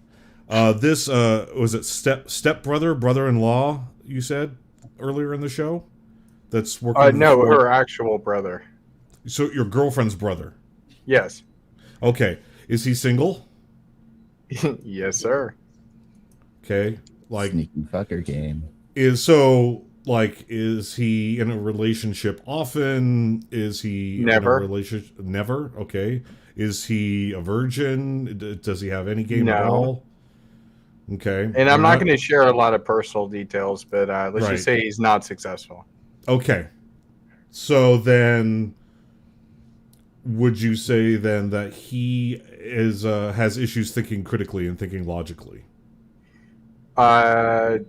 This was it stepbrother, brother-in-law? You said earlier in the show. That's working. No, her actual brother. So your girlfriend's brother. Yes. Okay. Is he single? Yes, sir. Okay. Like Sneaky fucker game. is he in a relationship often? Is he Never. in a relationship? Never. Okay. Is he a virgin? Does he have any game at No. all? Okay. And I'm not going to share a lot of personal details, but let's Right. just say he's not successful. Okay. So then, would you say then that he has issues thinking critically and thinking logically? The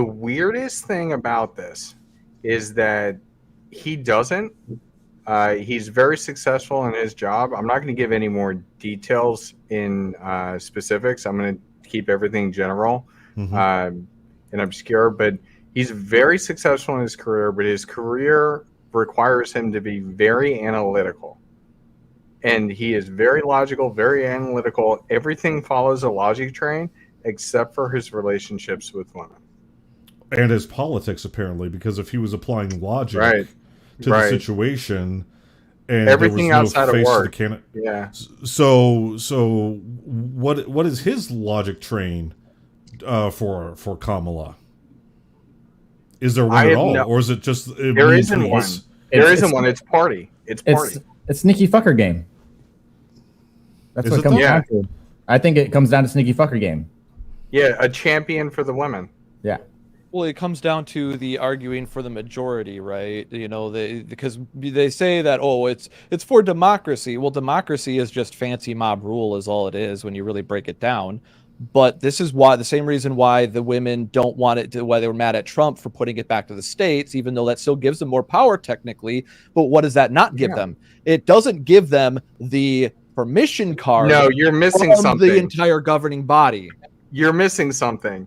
weirdest thing about this is that he doesn't. He's very successful in his job. I'm not going to give any more details in specifics. I'm going to keep everything general and obscure. But he's very successful in his career, but his career requires him to be very analytical. And he is very logical, very analytical. Everything follows a logic train except for his relationships with women. And his politics, apparently, because if he was applying logic to the Right. situation, and Everything there was no outside of face to the work. can. Yeah. So what is his logic train for Kamala? Is there one I at have all, no- or is it just There isn't one. There isn't one. It's party. It's party. It's sneaky fucker game. That's Is what it it comes though? down to. I think it comes down to sneaky fucker game. Yeah, a champion for the women. Yeah. Well, it comes down to the arguing for the majority, right? You know, because they say that, oh, it's for democracy. Well, democracy is just fancy mob rule is all it is when you really break it down. But this is why the same reason why the women don't want it to, why they were mad at Trump for putting it back to the states, even though that still gives them more power technically. But what does that not give them? It doesn't give them the permission card. No, you're missing from something. the entire governing body. You're missing something.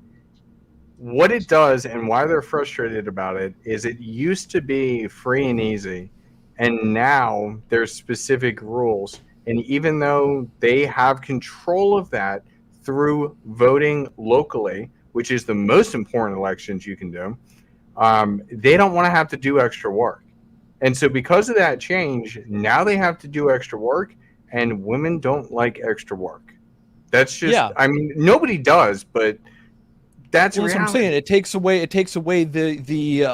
What it does and why they're frustrated about it is it used to be free and easy, and now there's specific rules. And even though they have control of that through voting locally, which is the most important elections you can do, they don't want to have to do extra work. And so because of that change, now they have to do extra work, and women don't like extra work. That's just, I mean, nobody does, but that's what I'm saying. It takes away the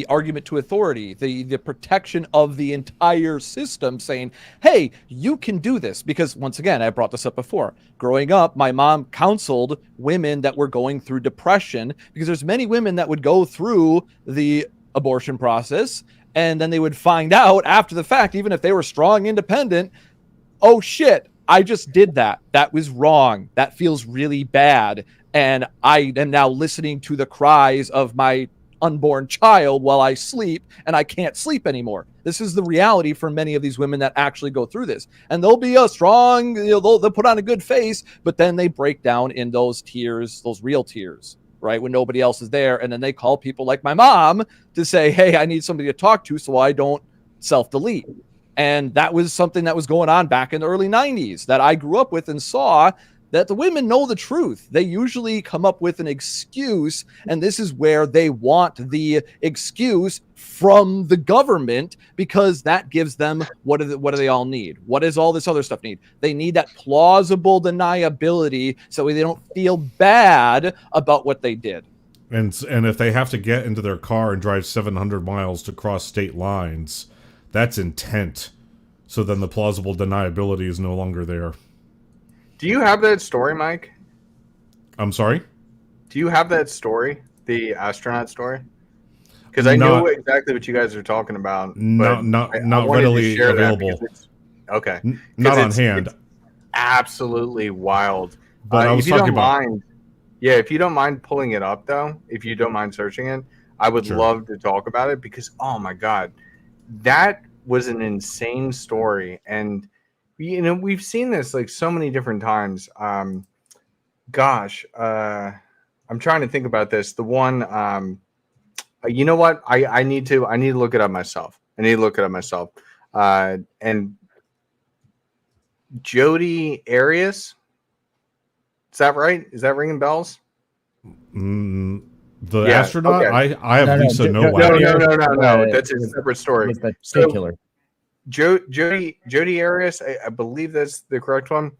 argument to authority, the protection of the entire system, saying, hey, you can do this. Because once again, I brought this up before. Growing up, my mom counseled women that were going through depression, because there's many women that would go through the abortion process, and then they would find out after the fact, even if they were strong, independent, oh shit, I just did that. That was wrong. That feels really bad. And I am now listening to the cries of my unborn child while I sleep, and I can't sleep anymore. This is the reality for many of these women that actually go through this. And they'll be a strong, they'll put on a good face, but then they break down in those tears, those real tears, right? When nobody else is there. And then they call people like my mom to say, hey, I need somebody to talk to so I don't self-delete. And that was something that was going on back in the early 90s that I grew up with and saw, that the women know the truth. They usually come up with an excuse, and this is where they want the excuse from the government, because that gives them what do they all need? What does all this other stuff need? They need that plausible deniability so they don't feel bad about what they did. And if they have to get into their car and drive 700 miles to cross state lines, that's intent. So then the plausible deniability is no longer there. Do you have that story, Mike? I'm sorry? Do you have that story, the astronaut story? Because I know exactly what you guys are talking about. Not readily available. Okay. Not on hand. It's absolutely wild. But I was talking about. If you don't mind pulling it up, though, if you don't mind searching it, I would love to talk about it, because, oh my God, that was an insane story. And we've seen this like so many different times. I'm trying to think about this. The one, you know what? I need to look it up myself. And Jody Arias. Is that right? Is that ringing bells? The Yeah, astronaut? okay. I have Lisa Nowak. No. That's a separate story. Was the state killer? Jody Arias, I believe that's the correct one.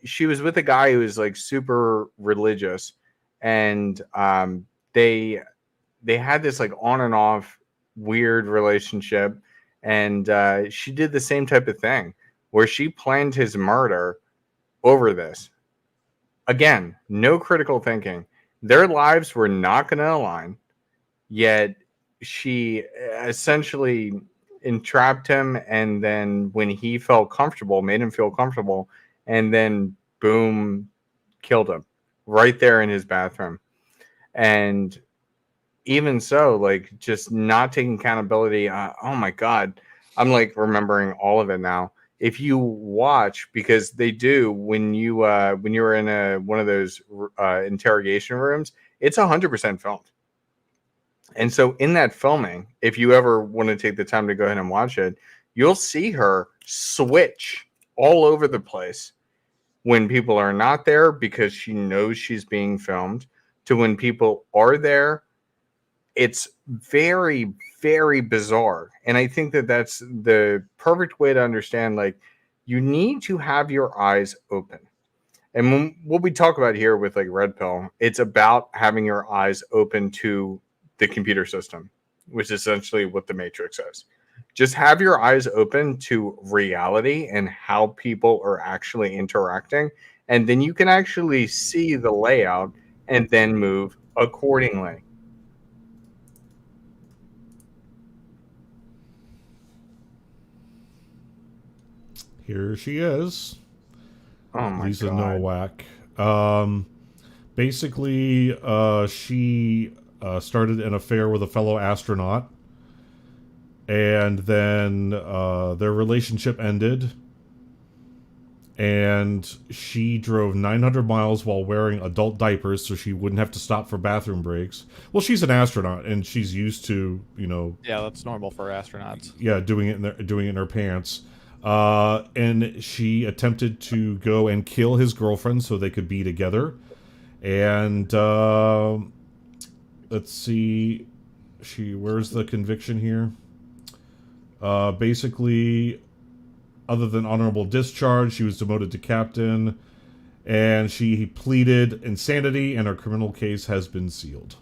She was with a guy who was like super religious, and they had this like on and off weird relationship, and she did the same type of thing where she planned his murder over this. Again, no critical thinking. Their lives were not going to align, yet she essentially entrapped him, and then when he felt comfortable, made him feel comfortable, and then boom, killed him right there in his bathroom. And even so, like, just not taking accountability. Oh my God. I'm like remembering all of it now. If you watch, because they do when you're in one of those interrogation rooms, it's 100% filmed. And so in that filming, if you ever want to take the time to go ahead and watch it, you'll see her switch all over the place when people are not there because she knows she's being filmed, to when people are there. It's very, very bizarre. And I think that that's the perfect way to understand, like, you need to have your eyes open. And what we talk about here with like Red Pill, it's about having your eyes open to the computer system, which is essentially what the Matrix is. Just have your eyes open to reality and how people are actually interacting. And then you can actually see the layout and then move accordingly. Here she is. Oh my Lisa God. Nowak. Basically, she started an affair with a fellow astronaut, and then their relationship ended, and she drove 900 miles while wearing adult diapers so she wouldn't have to stop for bathroom breaks. Well, she's an astronaut, and she's used to, Yeah, that's normal for astronauts. Yeah, doing it in her pants. And she attempted to go and kill his girlfriend so they could be together. And let's see, where's the conviction here? Basically, other than honorable discharge, she was demoted to captain, and she pleaded insanity, and her criminal case has been sealed.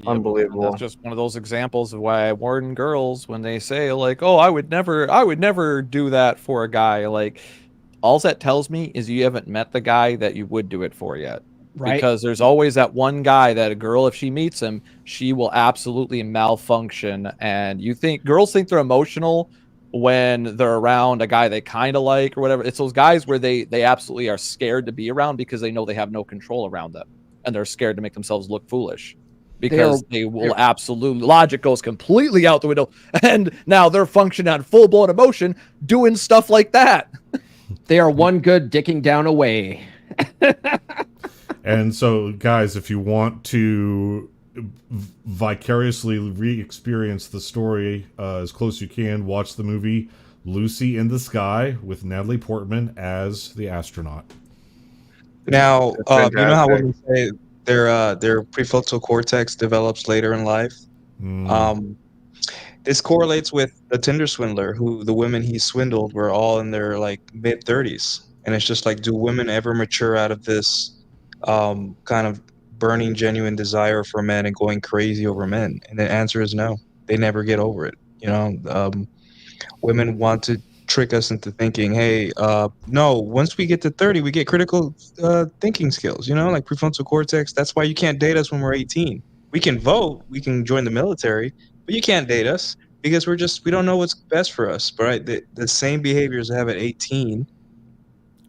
Unbelievable. That's just one of those examples of why I warn girls when they say like, "Oh, I would never do that for a guy." Like, all that tells me is you haven't met the guy that you would do it for yet. Right. Because there's always that one guy that a girl, if she meets him, she will absolutely malfunction. And girls think they're emotional when they're around a guy they kind of like or whatever. It's those guys where they absolutely are scared to be around because they know they have no control around them, and they're scared to make themselves look foolish. Because they will absolutely, logic goes completely out the window, and now they're functioning on full-blown emotion, doing stuff like that. They are one good dicking down away. And so, guys, if you want to vicariously re-experience the story as close as you can, watch the movie Lucy in the Sky with Natalie Portman as the astronaut. Now, you know how women say their prefrontal cortex develops later in life? This correlates with the Tinder swindler, who the women he swindled were all in their like mid-30s. And it's just like, do women ever mature out of this kind of burning genuine desire for men and going crazy over men? And the answer is no. They never get over it. Women want to trick us into thinking, hey, no, once we get to 30, we get critical thinking skills, like prefrontal cortex. That's why you can't date us when we're 18. We can vote, we can join the military, but you can't date us because we don't know what's best for us, right? The same behaviors I have at 18.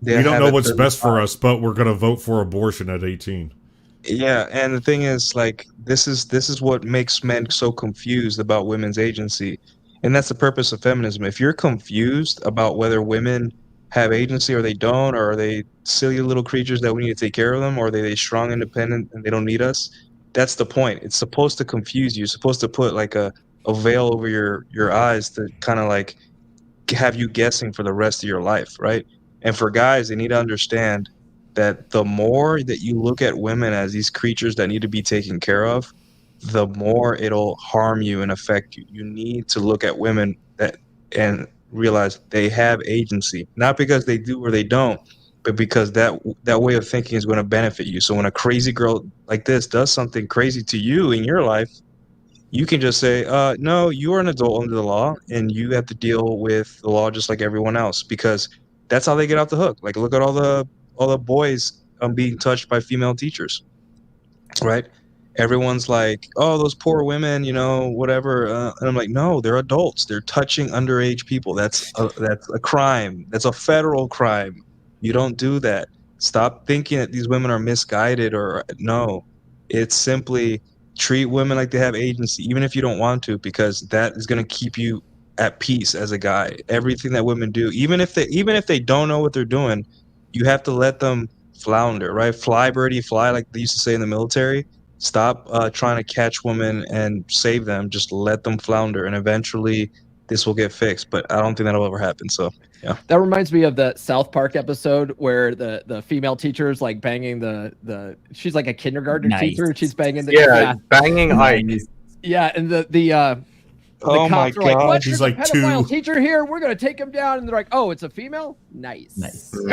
We don't know what's best for us, but we're going to vote for abortion at 18. Yeah, and the thing is, like, this is what makes men so confused about women's agency. And that's the purpose of feminism. If you're confused about whether women have agency or they don't, or are they silly little creatures that we need to take care of them, or are they strong, independent, and they don't need us, that's the point. It's supposed to confuse you. It's supposed to put like a a veil over your eyes to kind of like have you guessing for the rest of your life, right? And for guys, they need to understand that the more that you look at women as these creatures that need to be taken care of, the more it'll harm you and affect you. You need to look at women that and realize they have agency, not because they do or they don't, but because that way of thinking is going to benefit you. So when a crazy girl like this does something crazy to you in your life, you can just say, no, you are an adult under the law and you have to deal with the law just like everyone else, because that's how they get off the hook. Like, look at all the boys being touched by female teachers, right? Everyone's like, oh, those poor women, whatever. And I'm like, no, they're adults. They're touching underage people. That's a crime. That's a federal crime. You don't do that. Stop thinking that these women are misguided or no. It's simply treat women like they have agency, even if you don't want to, because that is going to keep you at peace as a guy. Everything that women do, even if they don't know what they're doing, you have to let them flounder, right? Fly, birdie, fly, like they used to say in the military. Stop trying to catch women and save them. Just let them flounder, and eventually this will get fixed. But I don't think that'll ever happen. So yeah. That reminds me of the South Park episode where the female teacher is like banging the she's like a kindergarten teacher and she's banging the banging Ike. Yeah, and the oh my cops are like, God, what? she's There's like a pedophile 2. teacher here. We're gonna take him down, and they're like, oh, it's a female. Nice. Nuke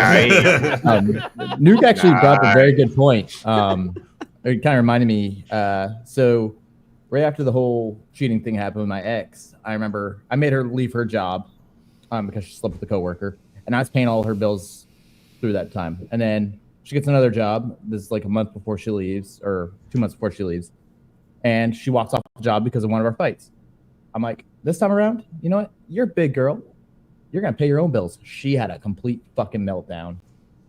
actually brought up a very good point. It kind of reminded me. So right after the whole cheating thing happened with my ex, I remember I made her leave her job because she slept with a coworker, and I was paying all her bills through that time. And then she gets another job. This is like a month before she leaves, or 2 months before she leaves, and she walks off the job because of one of our fights. I'm like, this time around, you know what? You're a big girl. You're gonna pay your own bills. She had a complete fucking meltdown.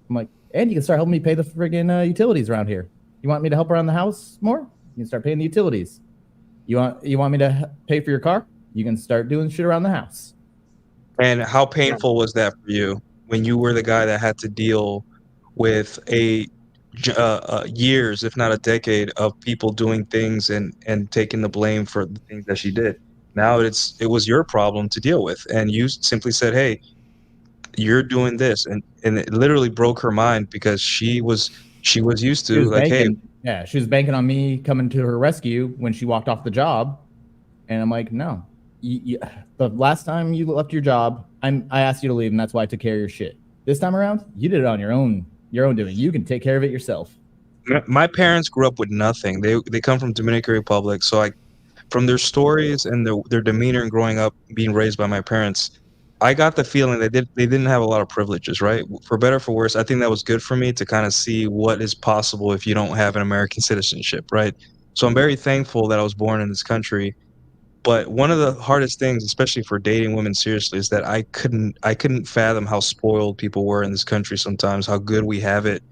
I'm like, and you can start helping me pay the friggin' utilities around here. You want me to help around the house more? You can start paying the utilities. You want me to pay for your car? You can start doing shit around the house. And how painful was that for you when you were the guy that had to deal with years, if not a decade, of people doing things and taking the blame for the things that she did? Now it was your problem to deal with, and you simply said, "Hey, you're doing this," and it literally broke her mind because she was used to like, banking, hey, she was banking on me coming to her rescue when she walked off the job, and I'm like, no, the last time you left your job, I asked you to leave, and that's why I took care of your shit. This time around, you did it on your own doing. You can take care of it yourself. My parents grew up with nothing. They come from Dominican Republic, so from their stories and their demeanor and growing up, being raised by my parents, I got the feeling they didn't have a lot of privileges, right? For better or for worse, I think that was good for me to kind of see what is possible if you don't have an American citizenship, right? So I'm very thankful that I was born in this country. But one of the hardest things, especially for dating women seriously, is that I couldn't fathom how spoiled people were in this country sometimes, how good we have it,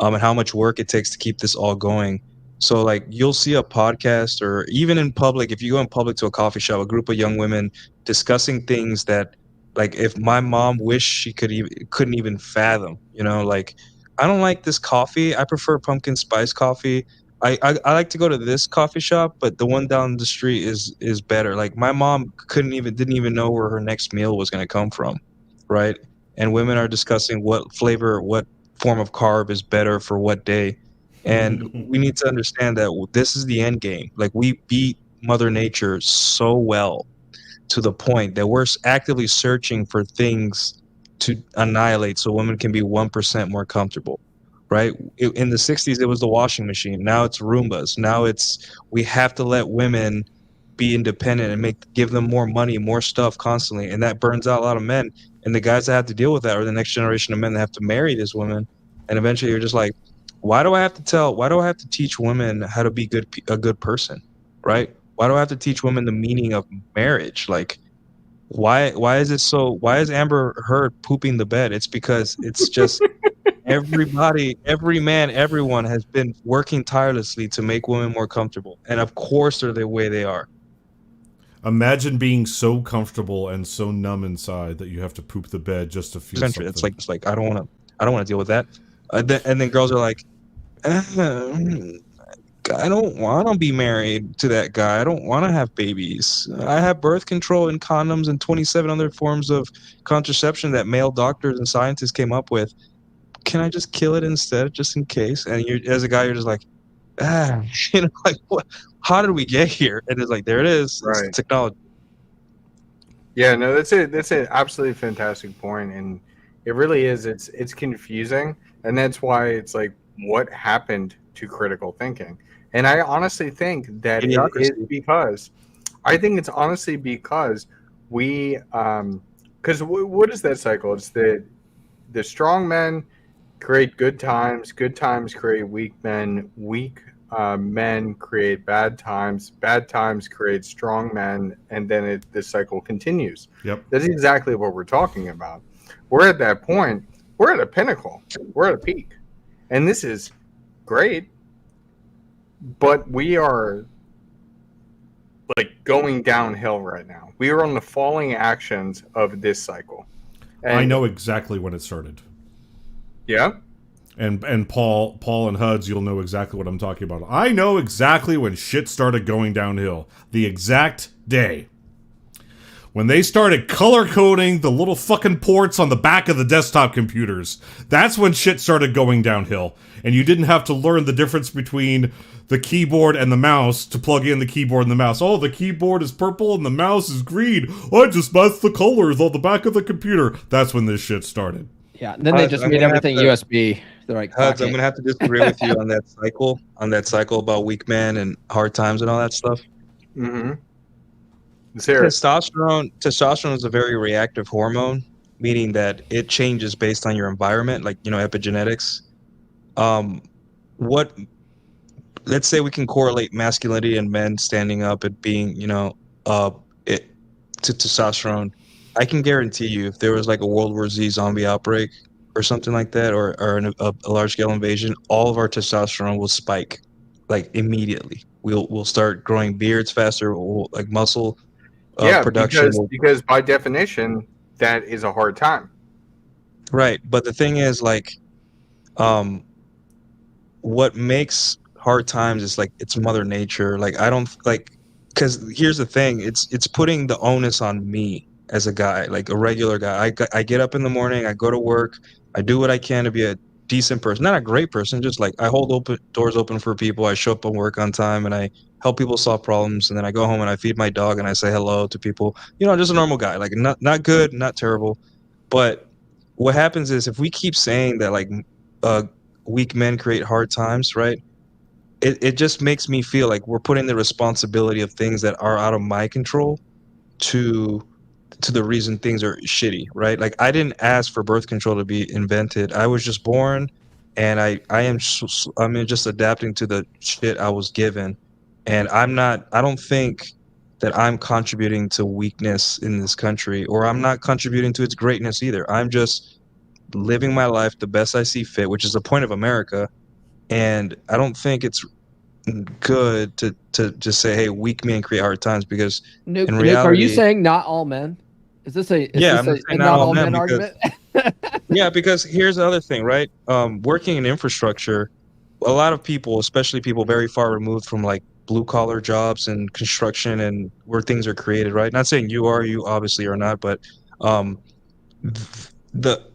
and how much work it takes to keep this all going. So like you'll see a podcast, or even in public, if you go in public to a coffee shop, a group of young women discussing things that, like, if my mom wished she couldn't even fathom, like, I don't like this coffee. I prefer pumpkin spice coffee. I like to go to this coffee shop, but the one down the street is better. Like, my mom didn't even know where her next meal was going to come from, right? And women are discussing what flavor, what form of carb is better for what day. And we need to understand that this is the end game. Like, we beat Mother Nature so well to the point that we're actively searching for things to annihilate so women can be 1% more comfortable, right? In the 60s, it was the washing machine. Now it's Roombas. Now we have to let women be independent and give them more money, more stuff constantly. And that burns out a lot of men. And the guys that have to deal with that are the next generation of men that have to marry these women. And eventually you're just like, why do I have to teach women how to be a good person, right? Why do I have to teach women the meaning of marriage? Like, why is Amber Heard pooping the bed? It's because it's just everybody, every man, everyone has been working tirelessly to make women more comfortable. And of course they're the way they are. Imagine being so comfortable and so numb inside that you have to poop the bed just to feel something. It's like I don't want to deal with that. And then girls are like, I don't want to be married to that guy. I don't want to have babies. I have birth control and condoms and 27 other forms of contraception that male doctors and scientists came up with. Can I just kill it instead, just in case? And you, as a guy, you're just like, like what? How did we get here? And it's like, there it is. Right. It's technology. Yeah, no, that's it. That's an absolutely fantastic point, and it really is. It's confusing, and that's why it's like, what happened to critical thinking? And I honestly think that it is because I think it's honestly because we because what is that cycle? It's the strong men create good times create weak men, weak men create bad times create strong men, and then this cycle continues. Yep. That's exactly what we're talking about. We're at that point. We're at a pinnacle. We're at a peak. And this is great, but we are like going downhill right now. We are on the falling actions of this cycle. And I know exactly when it started. Yeah. And Paul and Huds, you'll know exactly what I'm talking about. I know exactly when shit started going downhill. The exact day. When they started color coding the little fucking ports on the back of the desktop computers. That's when shit started going downhill. And you didn't have to learn the difference between the keyboard and the mouse to plug in the keyboard and the mouse. Oh, the keyboard is purple and the mouse is green. I just matched the colors on the back of the computer. That's when this shit started. Yeah, and then they just made everything USB. They're like, Huds, I'm gonna have to disagree with you on that cycle about weak men and hard times and all that stuff. Mm-hmm. Testosterone is a very reactive hormone, meaning that it changes based on your environment, like epigenetics. Let's say we can correlate masculinity and men standing up and being, to testosterone. I can guarantee you, if there was like a World War Z zombie outbreak or something like that, or a large-scale invasion, all of our testosterone will spike, like immediately. We'll start growing beards faster, like muscle production. Because by definition, that is a hard time. Right, but the thing is, like, what makes hard times is like it's Mother Nature. Like I don't like, because here's the thing: it's putting the onus on me as a guy, like a regular guy. I get up in the morning, I go to work, I do what I can to be a decent person, not a great person, just like I hold doors open for people. I show up on work on time and I help people solve problems, and then I go home and I feed my dog and I say hello to people. Just a normal guy, like not good, not terrible. But what happens is if we keep saying that like weak men create hard times, right? It just makes me feel like we're putting the responsibility of things that are out of my control to the reason things are shitty, right? Like I didn't ask for birth control to be invented. I was just born, and I'm just adapting to the shit I was given. And I don't think that I'm contributing to weakness in this country, or I'm not contributing to its greatness either. I'm just living my life the best I see fit, which is the point of America. And I don't think it's good to just say, hey, weak men create hard times, because Nuke, in reality, are you saying not all men? Is this a not all men argument? Yeah, because here's the other thing, right? Working in infrastructure, a lot of people, especially people very far removed from like blue collar jobs and construction and where things are created, right? Not saying you obviously are not, but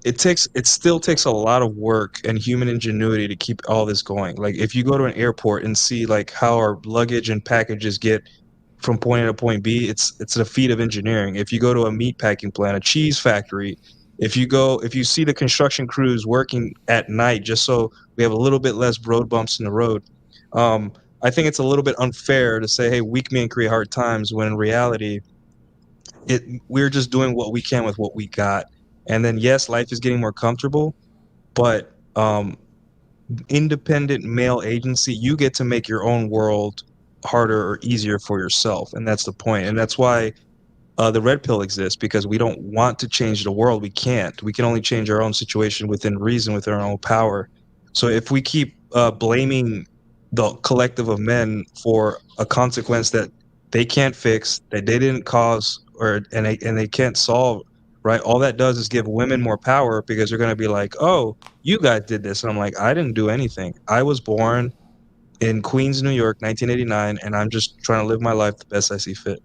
it still takes a lot of work and human ingenuity to keep all this going. Like if you go to an airport and see like how our luggage and packages get from point A to point B, it's a feat of engineering. If you go to a meat packing plant, a cheese factory, if you see the construction crews working at night just so we have a little bit less road bumps in the road, I think it's a little bit unfair to say, hey, weak men create hard times, when in reality, we're just doing what we can with what we got. And then yes, life is getting more comfortable, but independent male agency, you get to make your own world harder or easier for yourself, and that's the point. And that's why the red pill exists, because we don't want to change the world. We can't. We can only change our own situation within reason, with our own power. So if we keep blaming the collective of men for a consequence that they can't fix, that they didn't cause, and they can't solve, right? All that does is give women more power, because they're going to be like, oh, you guys did this. And I'm like, I didn't do anything. I was born. in Queens, New York, 1989, and I'm just trying to live my life the best I see fit.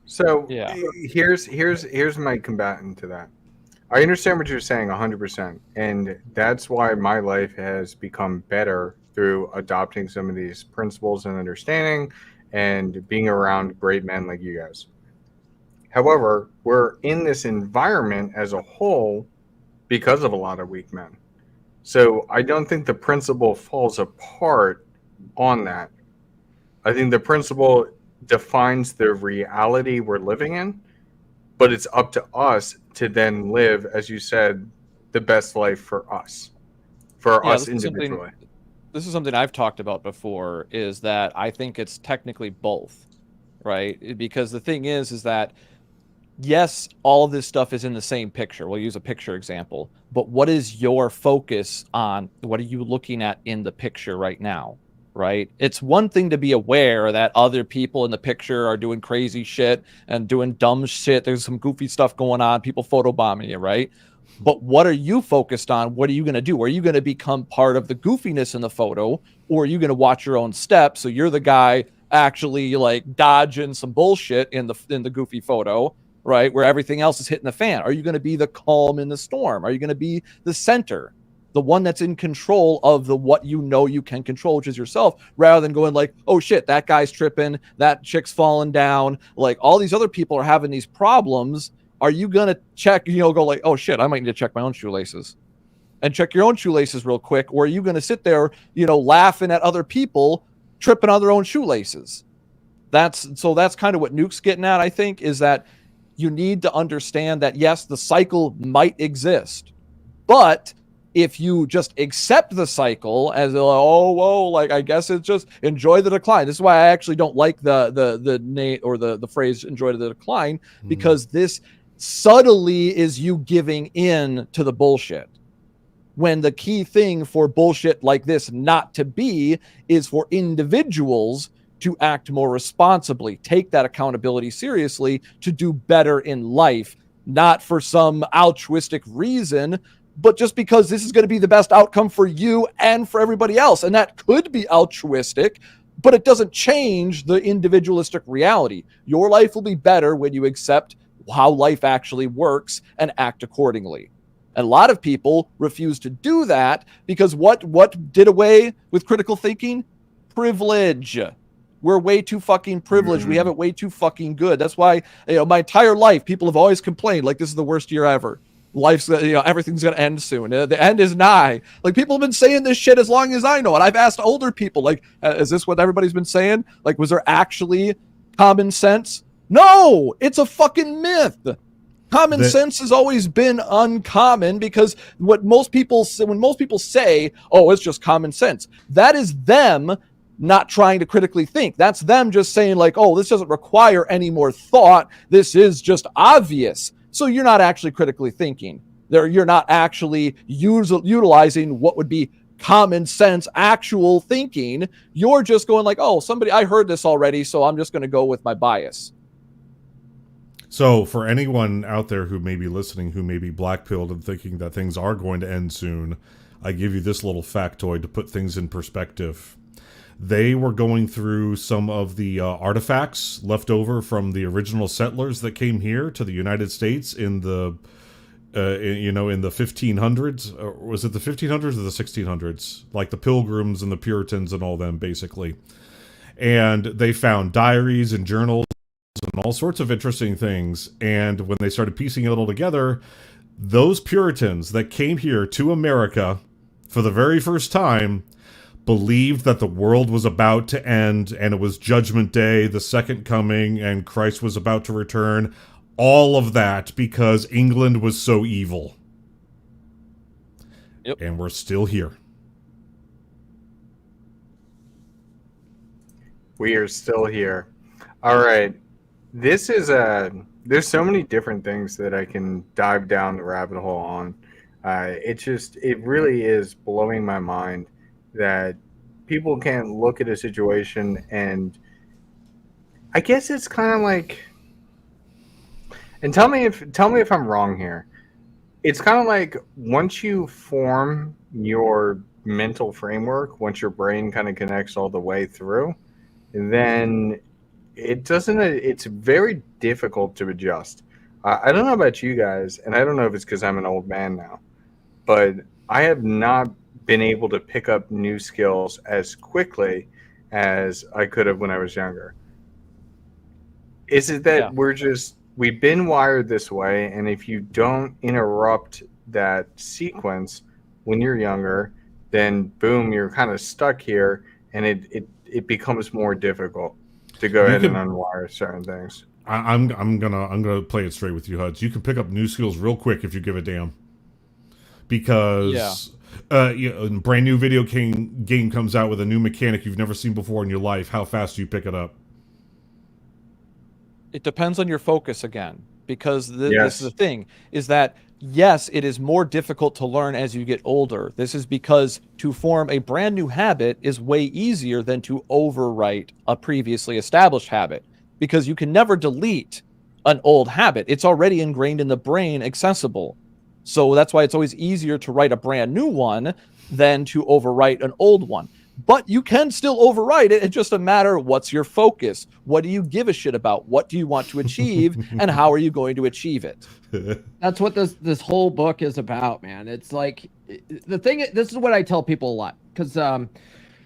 So Yeah. here's my combatant to that. I understand what you're saying 100%, and that's why my life has become better through adopting some of these principles and understanding and being around great men like you guys. However, we're in this environment as a whole because of a lot of weak men. So I don't think the principle falls apart on that. I think the principle defines the reality we're living in, but it's up to us to then live, as you said, the best life for us This is individually. this is something I've talked about before, is that I think it's technically both, right? Because the thing is that yes, all of this stuff is in the same picture. We'll use a picture example, but what is your focus on? What are you looking at in the picture right now? Right? It's one thing to be aware that other people in the picture are doing crazy shit and doing dumb shit. There's some goofy stuff going on, people photobombing you, right? But what are you focused on? What are you going to do? Are you going to become part of the goofiness in the photo, or are you going to watch your own steps? So you're the guy actually like dodging some bullshit in the goofy photo, right? Where everything else is hitting the fan. Are you going to be the calm in the storm? Are you going to be the center, the one that's in control of the what you know you can control, which is yourself, rather than going like, oh shit, that guy's tripping, that chick's falling down, like all these other people are having these problems. Are you going to check, go like, oh shit, I might need to check my own shoelaces and check your own shoelaces real quick? Or are you going to sit there, laughing at other people tripping on their own shoelaces? That's kind of what Nuke's getting at, I think, is that you need to understand that, yes, the cycle might exist, but if you just accept the cycle as I guess it's just enjoy the decline. This is why I actually don't like the phrase enjoy the decline, because this subtly is you giving in to the bullshit. When the key thing for bullshit like this not to be is for individuals to act more responsibly, take that accountability seriously, to do better in life, not for some altruistic reason, but just because this is going to be the best outcome for you and for everybody else. And that could be altruistic, but it doesn't change the individualistic reality. Your life will be better when you accept how life actually works and act accordingly. And a lot of people refuse to do that because what did away with critical thinking? Privilege. We're way too fucking privileged. We have it way too fucking good. That's why, my entire life, people have always complained, like, this is the worst year ever. Life's, everything's going to end soon. The end is nigh. Like, people have been saying this shit as long as I know it. I've asked older people, like, is this what everybody's been saying? Like, was there actually common sense? No, it's a fucking myth. Common sense has always been uncommon, because when most people say, oh, it's just common sense, that is them not trying to critically think. That's them just saying like, oh, this doesn't require any more thought. This is just obvious. So you're not actually critically thinking. You're not actually utilizing what would be common sense, actual thinking. You're just going like, oh, I heard this already, so I'm just going to go with my bias. So for anyone out there who may be listening, who may be black-pilled and thinking that things are going to end soon, I give you this little factoid to put things in perspective. They were going through some of the artifacts left over from the original settlers that came here to the United States in the, in the 1500s. Or was it the 1500s or the 1600s? Like the Pilgrims and the Puritans and all them, basically. And they found diaries and journals and all sorts of interesting things. And when they started piecing it all together, those Puritans that came here to America for the very first time believed that the world was about to end and it was Judgment Day, the second coming, and Christ was about to return. All of that because England was so evil. Yep. And we're still here. We are still here. All right. This is there's so many different things that I can dive down the rabbit hole on. It really is blowing my mind that people can look at a situation, and I guess it's kind of like, and tell me if I'm wrong here. It's kind of like once you form your mental framework, once your brain kind of connects all the way through, then it's very difficult to adjust. I don't know about you guys, and I don't know if it's because I'm an old man now, but I have not been able to pick up new skills as quickly as I could have when I was younger. Is it that we've been wired this way, and if you don't interrupt that sequence when you're younger, then boom, you're kind of stuck here, and it becomes more difficult to go ahead and unwire certain things. I'm gonna play it straight with you, Huds. You can pick up new skills real quick if you give a damn. Because a brand new video game comes out with a new mechanic you've never seen before in your life. How fast do you pick it up? It depends on your focus again, because this is the thing, is that yes, it is more difficult to learn as you get older. This is because to form a brand new habit is way easier than to overwrite a previously established habit, because you can never delete an old habit. It's already ingrained in the brain, accessible. So that's why it's always easier to write a brand new one than to overwrite an old one. But you can still overwrite it. It's just a matter of what's your focus. What do you give a shit about? What do you want to achieve? And how are you going to achieve it? That's what this whole book is about, man. It's like the thing. This is what I tell people a lot, because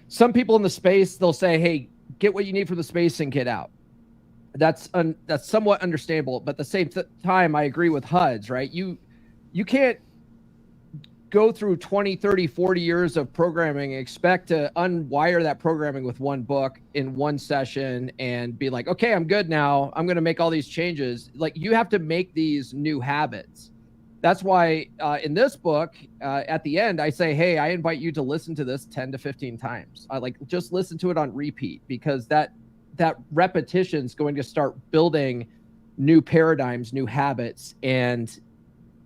some people in the space, they'll say, hey, get what you need from the space and get out. That's somewhat understandable. But at the same time, I agree with Huds, right? You can't go through 20, 30, 40 years of programming and expect to unwire that programming with one book in one session and be like, okay, I'm good now. I'm going to make all these changes. Like, you have to make these new habits. That's why in this book, at the end, I say, hey, I invite you to listen to this 10 to 15 times. I just listen to it on repeat, because that repetition is going to start building new paradigms, new habits, and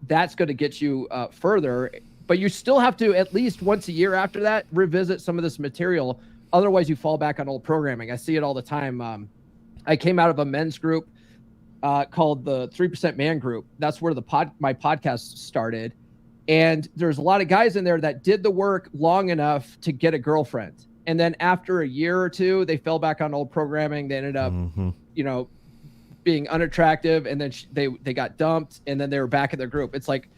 that's going to get you further. But you still have to, at least once a year after that, revisit some of this material. Otherwise, you fall back on old programming. I see it all the time. I came out of a men's group called the 3% Man Group. That's where my podcast started. And there's a lot of guys in there that did the work long enough to get a girlfriend. And then after a year or two, they fell back on old programming. They ended up, being unattractive, and then they got dumped, and then they were back in their group. It's like,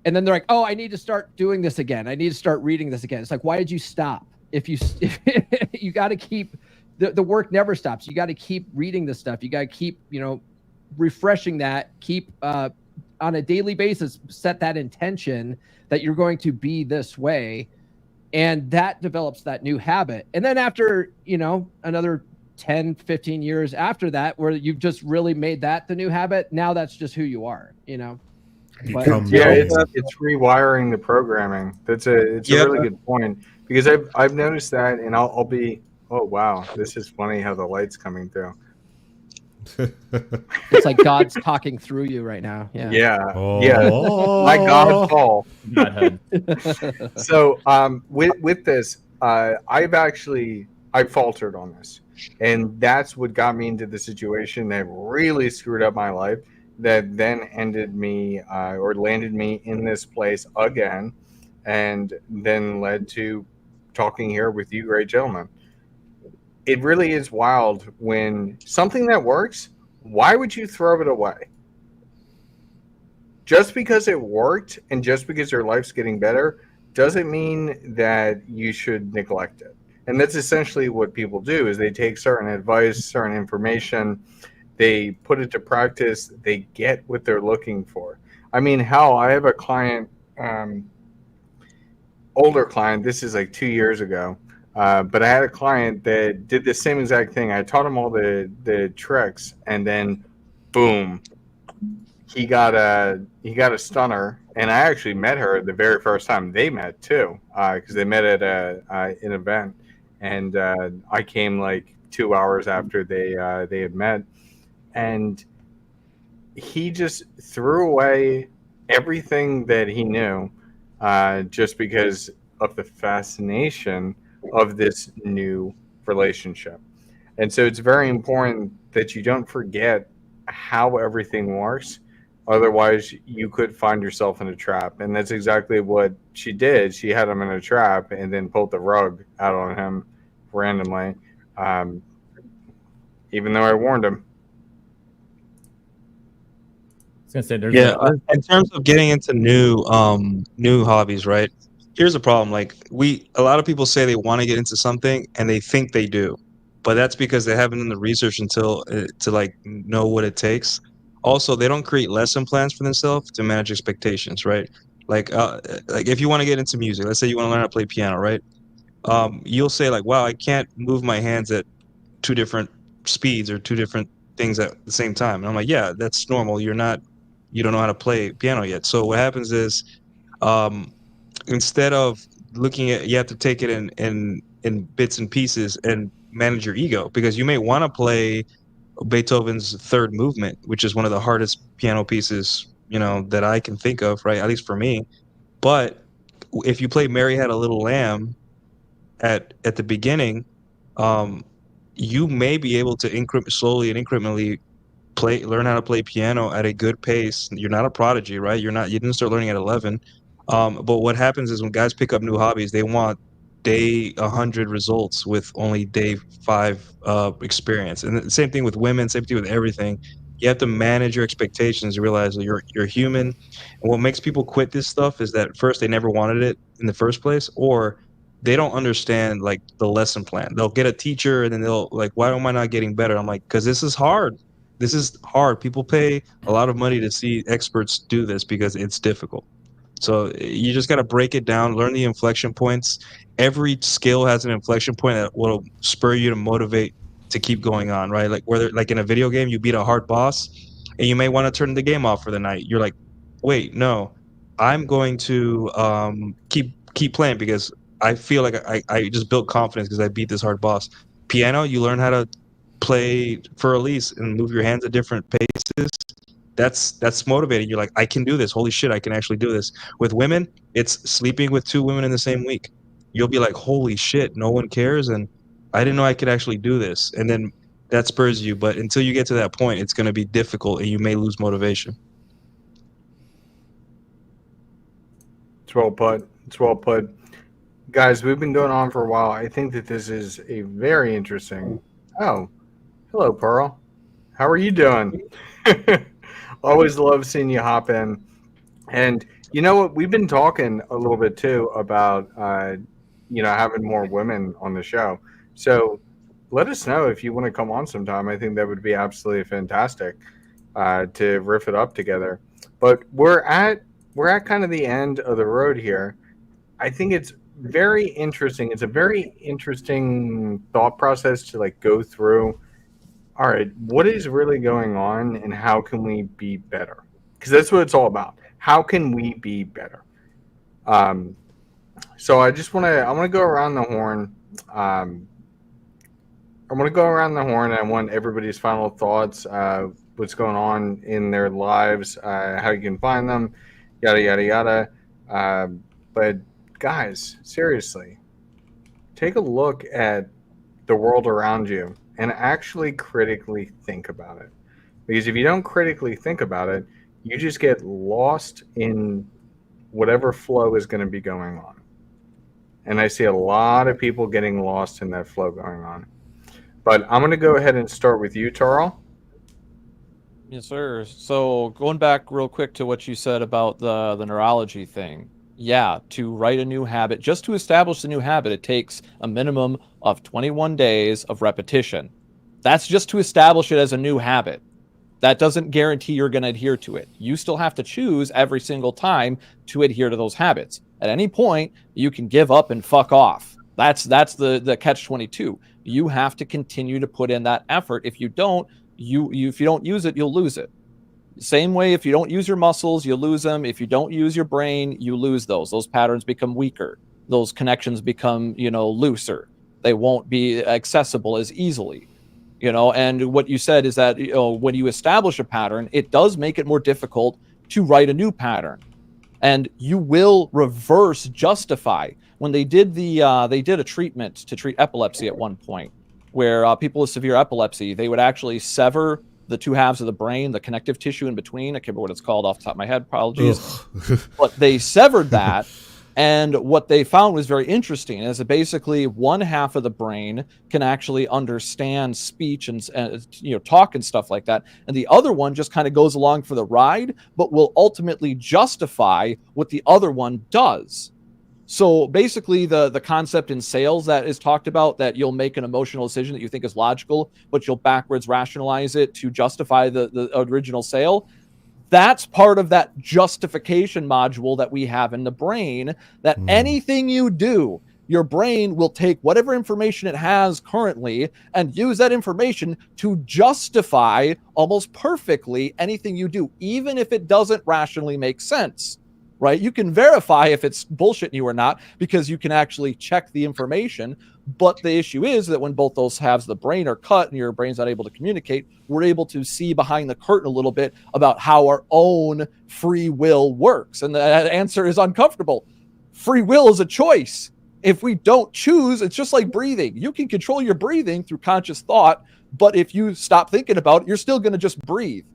and then they're like, oh, I need to start doing this again. I need to start reading this again. It's like, why did you stop? If you got to keep the work never stops. You got to keep reading this stuff. You got to keep, refreshing that, keep on a daily basis, set that intention that you're going to be this way. And that develops that new habit. And then after, another 10, 15 years after that, where you've just really made that the new habit, now that's just who you are, But, it's rewiring the programming. It's a really good point, because I've noticed that, and I'll be, oh wow, this is funny how the light's coming through. It's like God's talking through you right now. Yeah. My God, Paul. So with this, I faltered on this, and that's what got me into the situation that really screwed up my life, that then ended me or landed me in this place again, and then led to talking here with you great gentlemen. It really is wild when something that works, why would you throw it away? Just because it worked and just because your life's getting better doesn't mean that you should neglect it. And that's essentially what people do, is they take certain advice, certain information, they put it to practice, they get what they're looking for. I mean, hell, I have a client, older client, this is like 2 years ago, but I had a client that did the same exact thing. I taught him all the tricks, and then boom, he got a stunner. And I actually met her the very first time they met too, because they met at an event, and I came like 2 hours after they had met, and he just threw away everything that he knew just because of the fascination of this new relationship. And so it's very important that you don't forget how everything works, Otherwise, you could find yourself in a trap. And that's exactly what she did. She had him in a trap and then pulled the rug out on him randomly, even though I warned him. I was gonna say there's Yeah, in terms of getting into new hobbies, right? Here's a problem. Like a lot of people say they want to get into something and they think they do, but that's because they haven't done the research until to like know what it takes. Also, they don't create lesson plans for themselves to manage expectations, right? Like if you want to get into music, let's say you want to learn how to play piano, right? You'll say like, wow, I can't move my hands at two different speeds or two different things at the same time. And I'm like, yeah, that's normal. You don't know how to play piano yet. So what happens is, instead of looking at, you have to take it in bits and pieces and manage your ego, because you may want to play Beethoven's third movement, which is one of the hardest piano pieces, that I can think of, right? At least for me. But if you play Mary Had a Little Lamb at the beginning, you may be able to slowly and incrementally learn how to play piano at a good pace. You're not a prodigy, right? You didn't start learning at 11. But what happens is when guys pick up new hobbies, they want day 100 results with only day 5 experience. And the same thing with women, same thing with everything. You have to manage your expectations and realize that you're human. And what makes people quit this stuff is that first they never wanted it in the first place, or they don't understand like the lesson plan. They'll get a teacher and then they'll like, why am I not getting better? I'm like, because this is hard. This is hard. People pay a lot of money to see experts do this because it's difficult. So you just got to break it down, learn the inflection points. Every skill has an inflection point that will spur you to motivate to keep going on, right? Like whether like in a video game, you beat a hard boss and you may want to turn the game off for the night. You're like, wait, no, I'm going to keep playing because I feel like I just built confidence because I beat this hard boss. Piano, you learn how to play for release and move your hands at different paces. That's motivating. You're like, I can do this. Holy shit, I can actually do this. With women, it's sleeping with 2 women in the same week. You'll be like, holy shit, no one cares, and I didn't know I could actually do this. And then that spurs you. But until you get to that point, it's going to be difficult, and you may lose motivation. It's well put. It's well put. Guys, we've been going on for a while. I think that this is a very interesting. Oh, hello, Pearl. How are you doing? Always love seeing you hop in. And you know what? We've been talking a little bit too about, having more women on the show. So let us know if you want to come on sometime. I think that would be absolutely fantastic to riff it up together. But we're at kind of the end of the road here. I think it's very interesting. It's a very interesting thought process to like go through. All right, what is really going on and how can we be better? Because that's what it's all about. How can we be better? So I want to go around the horn. I'm going to go around the horn and I want everybody's final thoughts, what's going on in their lives, how you can find them, yada, yada, yada. But guys, seriously, take a look at the world around you and actually critically think about it. Because if you don't critically think about it, you just get lost in whatever flow is going to be going on. And I see a lot of people getting lost in that flow going on. But I'm going to go ahead and start with you, Tarl. Yes, sir. So going back real quick to what you said about the neurology thing. Yeah, to write a new habit, just to establish a new habit, it takes a minimum of 21 days of repetition. That's just to establish it as a new habit. That doesn't guarantee you're going to adhere to it. You still have to choose every single time to adhere to those habits. At any point, you can give up and fuck off. That's the catch-22. You have to continue to put in that effort. If you don't, if you don't use it, you'll lose it. Same way, if you don't use your muscles, you lose them. If you don't use your brain, you lose those. Those patterns become weaker. Those connections become, looser. They won't be accessible as easily. And what you said is that, when you establish a pattern, it does make it more difficult to write a new pattern. And you will reverse justify. When they did a treatment to treat epilepsy at one point, where people with severe epilepsy, they would actually sever the two halves of the brain, the connective tissue in between. I can't remember what it's called off the top of my head. Apologies. But they severed that. And what they found was very interesting is that basically one half of the brain can actually understand speech and talk and stuff like that. And the other one just kind of goes along for the ride, but will ultimately justify what the other one does. So basically the concept in sales that is talked about, that you'll make an emotional decision that you think is logical, but you'll backwards rationalize it to justify the original sale. That's part of that justification module that we have in the brain, that anything you do, your brain will take whatever information it has currently and use that information to justify almost perfectly anything you do, even if it doesn't rationally make sense, right? You can verify if it's bullshitting you or not because you can actually check the information. But the issue is that when both those halves of the brain are cut and your brain's not able to communicate, we're able to see behind the curtain a little bit about how our own free will works. And the answer is uncomfortable. Free will is a choice. If we don't choose, it's just like breathing. You can control your breathing through conscious thought, but if you stop thinking about it, you're still going to just breathe.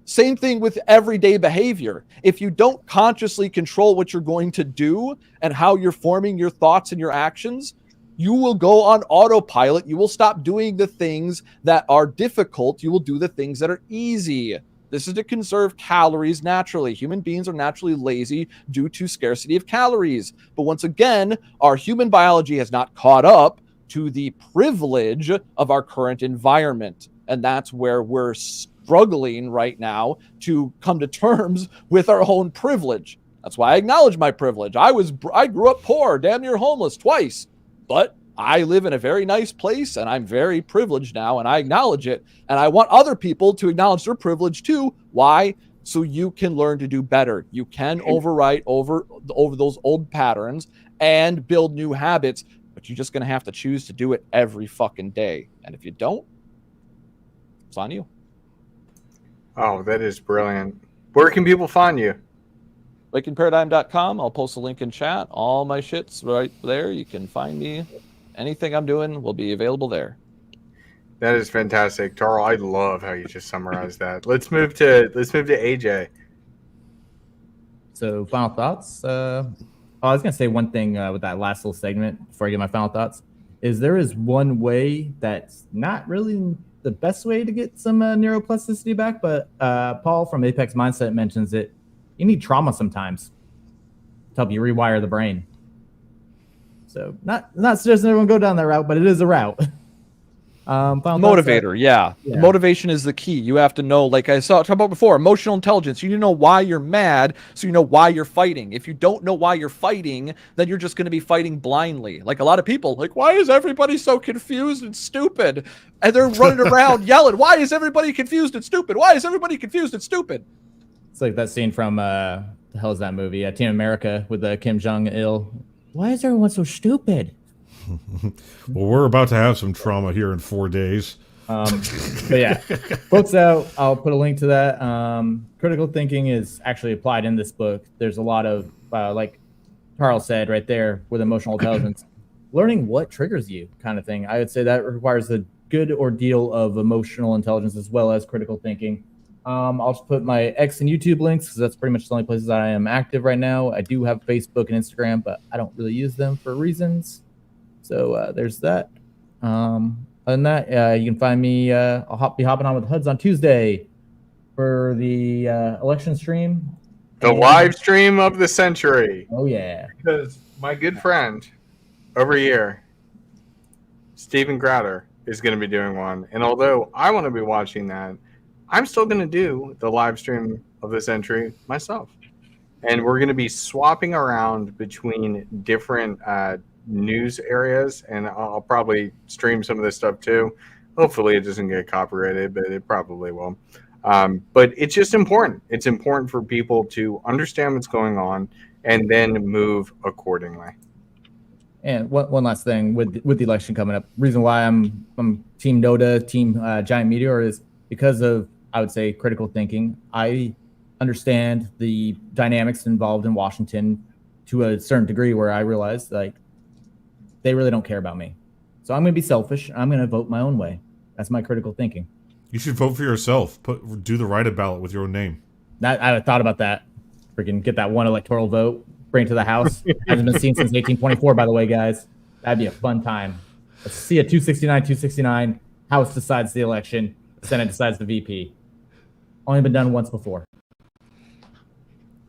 Same thing with everyday behavior. If you don't consciously control what you're going to do and how you're forming your thoughts and your actions, you will go on autopilot. You will stop doing the things that are difficult. You will do the things that are easy. This is to conserve calories naturally. Human beings are naturally lazy due to scarcity of calories. But once again, our human biology has not caught up to the privilege of our current environment. And that's where we're struggling right now to come to terms with our own privilege. That's why I acknowledge my privilege. I grew up poor, damn near homeless twice. But I live in a very nice place and I'm very privileged now and I acknowledge it. And I want other people to acknowledge their privilege too. Why? So you can learn to do better. You can overwrite over those old patterns and build new habits, but you're just going to have to choose to do it every fucking day. And if you don't, it's on you. Oh, that is brilliant. Where can people find you? WakingParadigm.com. I'll post a link in chat. All my shit's right there. You can find me. Anything I'm doing will be available there. That is fantastic, Tarl. I love how you just summarized that. Let's move to AJ. So final thoughts. I was gonna say one thing with that last little segment before I get my final thoughts. Is there is one way that's not really the best way to get some neuroplasticity back, but Paul from Apex Mindset mentions it. You need trauma sometimes to help you rewire the brain. So not suggesting everyone go down that route, but it is a route. Motivator, yeah. Motivation is the key. You have to know, like I talked about before, emotional intelligence. You need to know why you're mad, so you know why you're fighting. If you don't know why you're fighting, then you're just going to be fighting blindly. Like a lot of people, like, why is everybody so confused and stupid? And they're running around yelling, why is everybody confused and stupid? Why is everybody confused and stupid? It's like that scene from the hell is that movie? Team America with Kim Jong-il. Why is everyone so stupid? Well, we're about to have some trauma here in 4 days. But yeah, books out. I'll put a link to that. Critical thinking is actually applied in this book. There's a lot of, like Carl said right there, with emotional intelligence, learning what triggers you kind of thing. I would say that requires a good ordeal of emotional intelligence as well as critical thinking. I'll just put my X and YouTube links because that's pretty much the only places I am active right now. I do have Facebook and Instagram, but I don't really use them for reasons. So there's that. Other than that, you can find me. I'll be hopping on with Huds on Tuesday for the election stream. The live stream of the century. Oh, yeah. Because my good friend over here, Stephen Crowder, is going to be doing one. And although I want to be watching that, I'm still going to do the live stream of the century myself. And we're going to be swapping around between different news areas, and I'll probably stream some of this stuff too. Hopefully it doesn't get copyrighted, but it probably will. But it's just important. It's important for people to understand what's going on and then move accordingly. And one last thing with the election coming up, reason why I'm Team Noda, Team Giant Meteor is because of, I would say, critical thinking. I understand the dynamics involved in Washington to a certain degree where I realize like they really don't care about me. So I'm going to be selfish. I'm going to vote my own way. That's my critical thinking. You should vote for yourself. Do the write-in ballot with your own name. I thought about that. Freaking get that one electoral vote, bring it to the House. Hasn't been seen since 1824, by the way, guys. That'd be a fun time. Let's see a 269. House decides the election. Senate decides the VP. Only been done once before.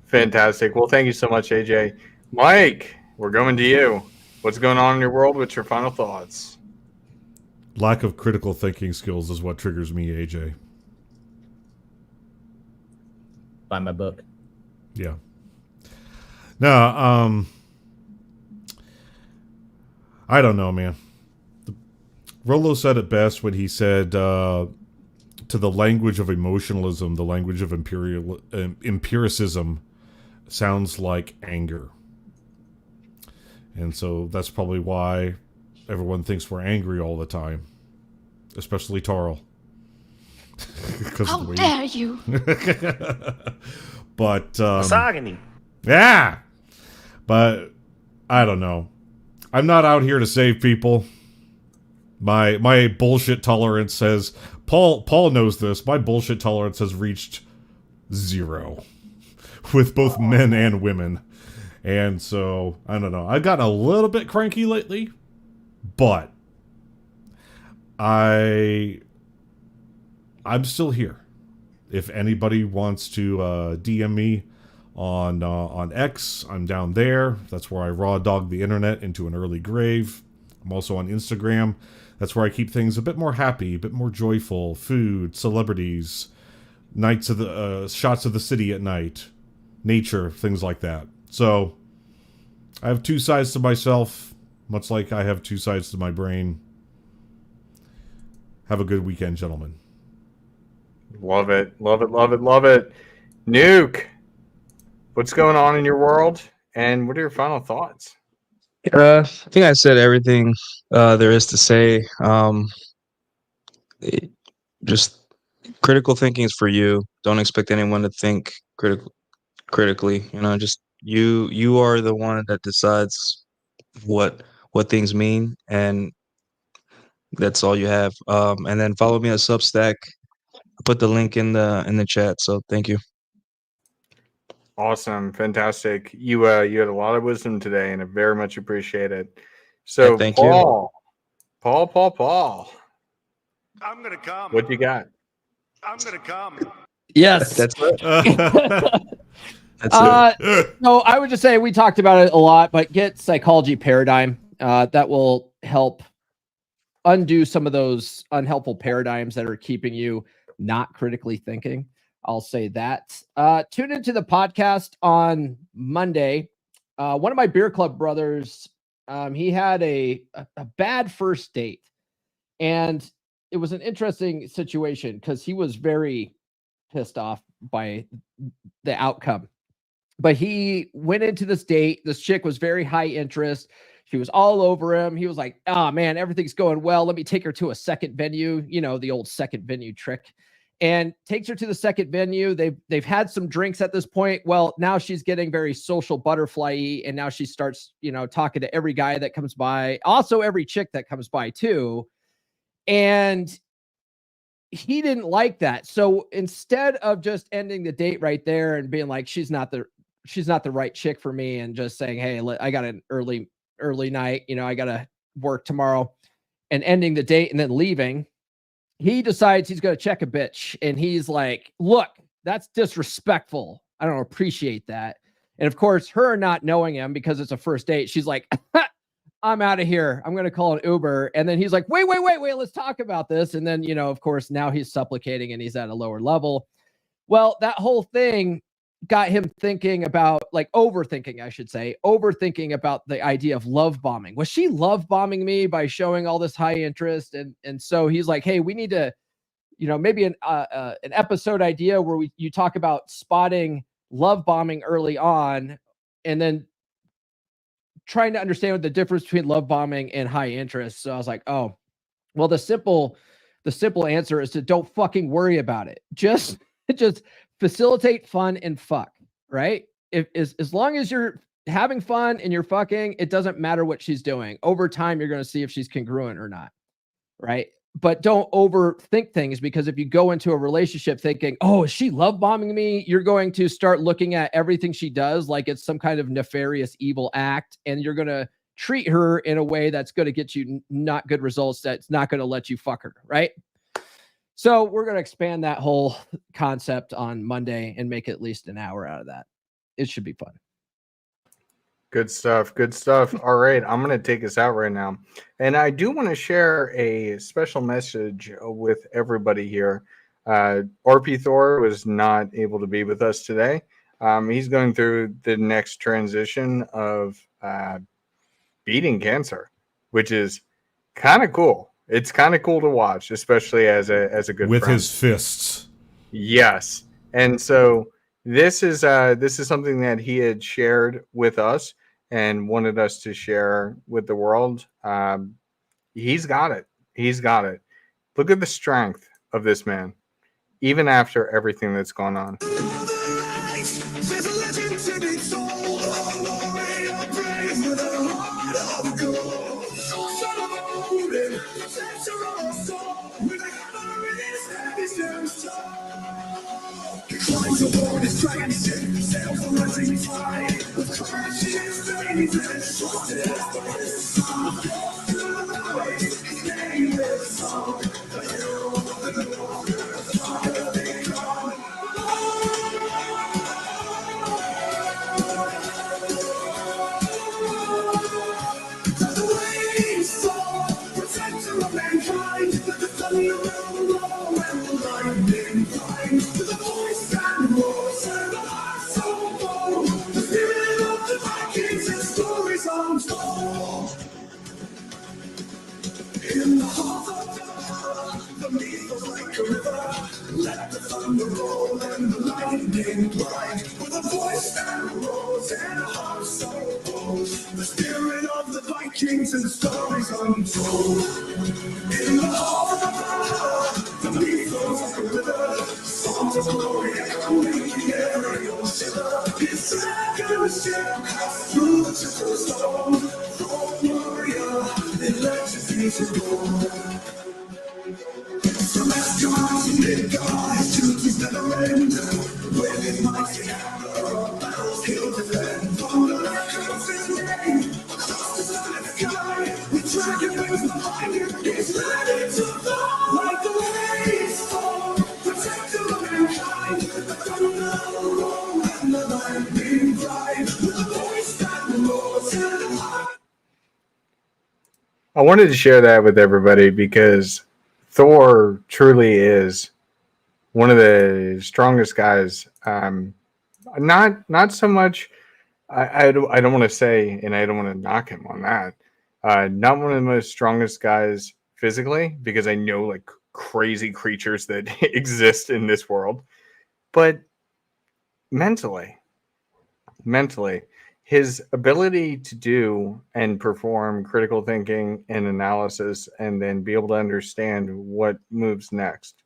Fantastic. Well, thank you so much, AJ. Mike, we're going to you. What's going on in your world? What's your final thoughts? Lack of critical thinking skills is what triggers me, AJ. Buy my book. Yeah. No, I don't know, man. Rolo said it best when he said, to the language of emotionalism, the language of empiricism sounds like anger. And so that's probably why everyone thinks we're angry all the time. Especially Tarl. How dare you? But, misogyny. Yeah! But, I don't know. I'm not out here to save people. My bullshit tolerance says... Paul knows this. My bullshit tolerance has reached 0. With both men and women. And so, I don't know. I've gotten a little bit cranky lately. But... I'm still here. If anybody wants to DM me on X, I'm down there. That's where I raw dog the internet into an early grave. I'm also on Instagram. That's where I keep things a bit more happy, a bit more joyful. Food, celebrities, nights of the shots of the city at night, nature, things like that. So I have two sides to myself, much like I have two sides to my brain. Have a good weekend, gentlemen. Love it. Love it. Love it. Love it. Nuke, what's going on in your world? And what are your final thoughts? I think I said everything there is to say. Just critical thinking is for you. Don't expect anyone to think critically. You know, just you are the one that decides what things mean, and that's all you have. And then follow me on Substack. I put the link in the chat. So thank you. Awesome, fantastic. You had a lot of wisdom today, and I very much appreciate it. So, Yeah, thank Paul, you. Paul. I'm gonna come. What you got? I'm gonna come. Yes. That's it. That's it. No, I would just say we talked about it a lot, but get Psychology Paradigm. That will help undo some of those unhelpful paradigms that are keeping you not critically thinking. I'll say that. Tune into the podcast on Monday. One of my beer club brothers, he had a bad first date, and it was an interesting situation because he was very pissed off by the outcome. But he went into this date. This chick was very high interest. She was all over him. He was like, "Oh man, everything's going well. Let me take her to a second venue." You know, the old second venue trick. And takes her to the second venue. They've had some drinks at this point. Well, now she's getting very social butterfly-y, and now she starts, talking to every guy that comes by, also every chick that comes by too. And he didn't like that. So instead of just ending the date right there and being like, she's not the right chick for me, and just saying, "Hey, I got an early night, I got to work tomorrow," and ending the date and then leaving, he decides he's going to check a bitch. And he's like, "Look, that's disrespectful. I don't appreciate that." And of course, her not knowing him because it's a first date, she's like, "I'm out of here. I'm going to call an Uber." And then he's like, wait, let's talk about this. And then, of course, now he's supplicating and he's at a lower level. Well, that whole thing got him thinking about, overthinking about the idea of love bombing. Was she love bombing me by showing all this high interest? And so he's like, "Hey, we need to, maybe an episode idea where you talk about spotting love bombing early on, and then trying to understand what the difference between love bombing and high interest." So I was like, "Oh, well, the simple answer is to don't fucking worry about it. Just facilitate fun and fuck," right? As long as you're having fun and you're fucking, it doesn't matter what she's doing. Over time, you're going to see if she's congruent or not, right? but don't overthink things, because if you go into a relationship thinking, oh, is she love bombing me? You're going to start looking at everything she does like it's some kind of nefarious evil act. And you're going to treat her in a way that's going to get you not good results. That's not going to let you fuck her. Right. So we're going to expand that whole concept on Monday and make at least an hour out of that. It should be fun. Good stuff. Good stuff. All right. I'm going to take us out right now. And I do want to share a special message with everybody here. RP Thor was not able to be with us today. He's going through the next transition of beating cancer, which is kind of cool. It's kind of cool to watch, especially as a good with friend. his fists. Yes. And so this is something that he had shared with us and wanted us to share with the world. He's got it. He's got it. Look at the strength of this man, even after everything that's gone on. There's a legend to be told. No way of praise with a heart of gold. Son of a wounded, center of a soul. With a hammer in his hand, he stands tall. He climbs aboard his DragonShip, sails a rising tide. With courage in his veins and trusted by his side. Through the night, his name is sung. The hero of the North, the fire become. Protector of mankind, the thunder will roll and the lightning blind. With a voice that roars and a heart so bold, the spirit of the Vikings and stories untold. In the heart of the myth like a river, let the thunder roll and the lightning blind. With a voice that roars and a heart so bold, the spirit of the Vikings and stories untold. In the heart of the myth like a river, songs of glory echoing the aerial shiver. His DragonShip passed through the triple storm. Thor warrior, it legends his gold. From Asgard to Midgard, his duties never end. When in mighty hammer of battles he'll defend. Thunder echoes his name across the silent sky. With dragon wings behind him, he's ready to fly. Like the waves fall, protector of mankind. The thunder roll and the lightning bright. With a voice that roars and a heart. I wanted to share that with everybody because Thor truly is one of the strongest guys. Not so much. I don't want to say, and I don't want to knock him on that. Not one of the most strongest guys physically, because I know like crazy creatures that exist in this world, but mentally, his ability to do and perform critical thinking and analysis and then be able to understand what moves next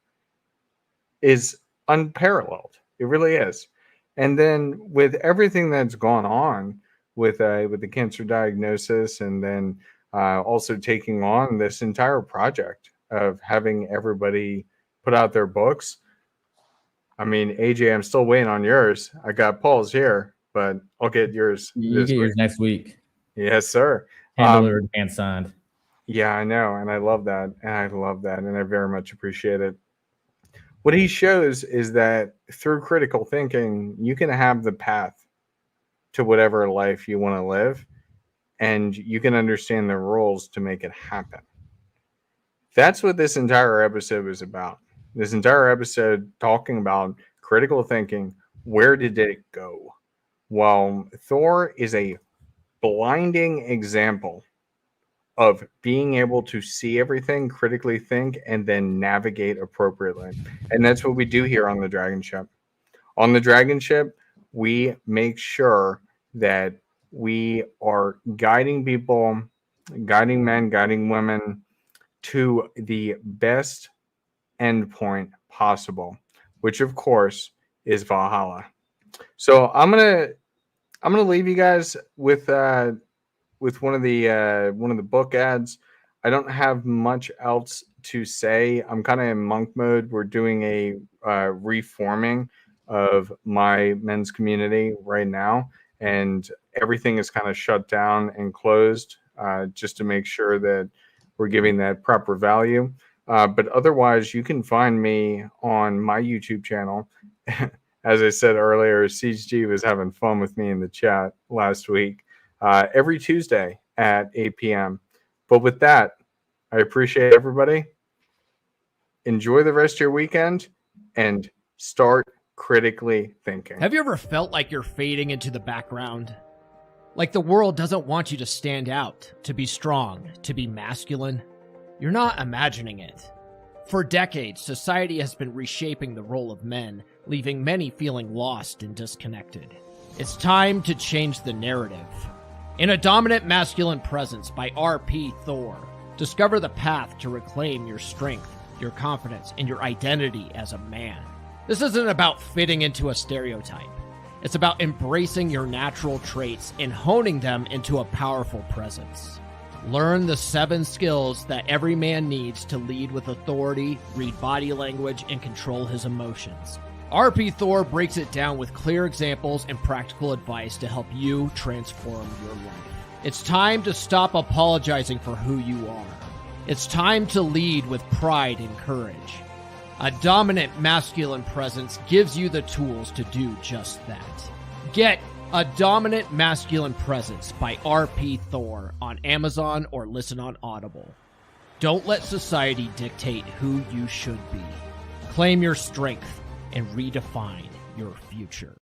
is unparalleled. It really is. And then with everything that's gone on with the cancer diagnosis, and then also taking on this entire project of having everybody put out their books. I mean, AJ, I'm still waiting on yours. I got Paul's here, but I'll get yours. You get yours next week. Yes, sir. Hand delivered, hand signed. Yeah, I know, and I love that, and I very much appreciate it. What he shows is that through critical thinking, you can have the path to whatever life you want to live, and you can understand the rules to make it happen. That's what this entire episode was about. This entire episode talking about critical thinking. Where did it go? Well, Thor is a blinding example of being able to see everything, critically think, and then navigate appropriately. And that's what we do here on the DragonShip. On the DragonShip, we make sure that we are guiding people, guiding men, guiding women to the best endpoint possible, which of course is Valhalla. So I'm gonna leave you guys with one of the book ads. I don't have much else to say. I'm kind of in monk mode. We're doing a reforming of my men's community right now, and everything is kind of shut down and closed just to make sure that we're giving that proper value. But otherwise, you can find me on my YouTube channel. As I said earlier, CG was having fun with me in the chat last week, every Tuesday at 8 p.m. But with that, I appreciate everybody. Enjoy the rest of your weekend and start critically thinking. Have you ever felt like you're fading into the background? Like the world doesn't want you to stand out, to be strong, to be masculine? You're not imagining it. For decades, society has been reshaping the role of men, leaving many feeling lost and disconnected. It's time to change the narrative. In A Dominant Masculine Presence by R.P. Thor, discover the path to reclaim your strength, your confidence, and your identity as a man. This isn't about fitting into a stereotype. It's about embracing your natural traits and honing them into a powerful presence. Learn the 7 skills that every man needs to lead with authority, read body language, and control his emotions. R.P. Thor breaks it down with clear examples and practical advice to help you transform your life. It's time to stop apologizing for who you are. It's time to lead with pride and courage. A Dominant Masculine Presence gives you the tools to do just that. Get A Dominant Masculine Presence by R.P. Thor on Amazon or listen on Audible. Don't let society dictate who you should be. Claim your strength and redefine your future.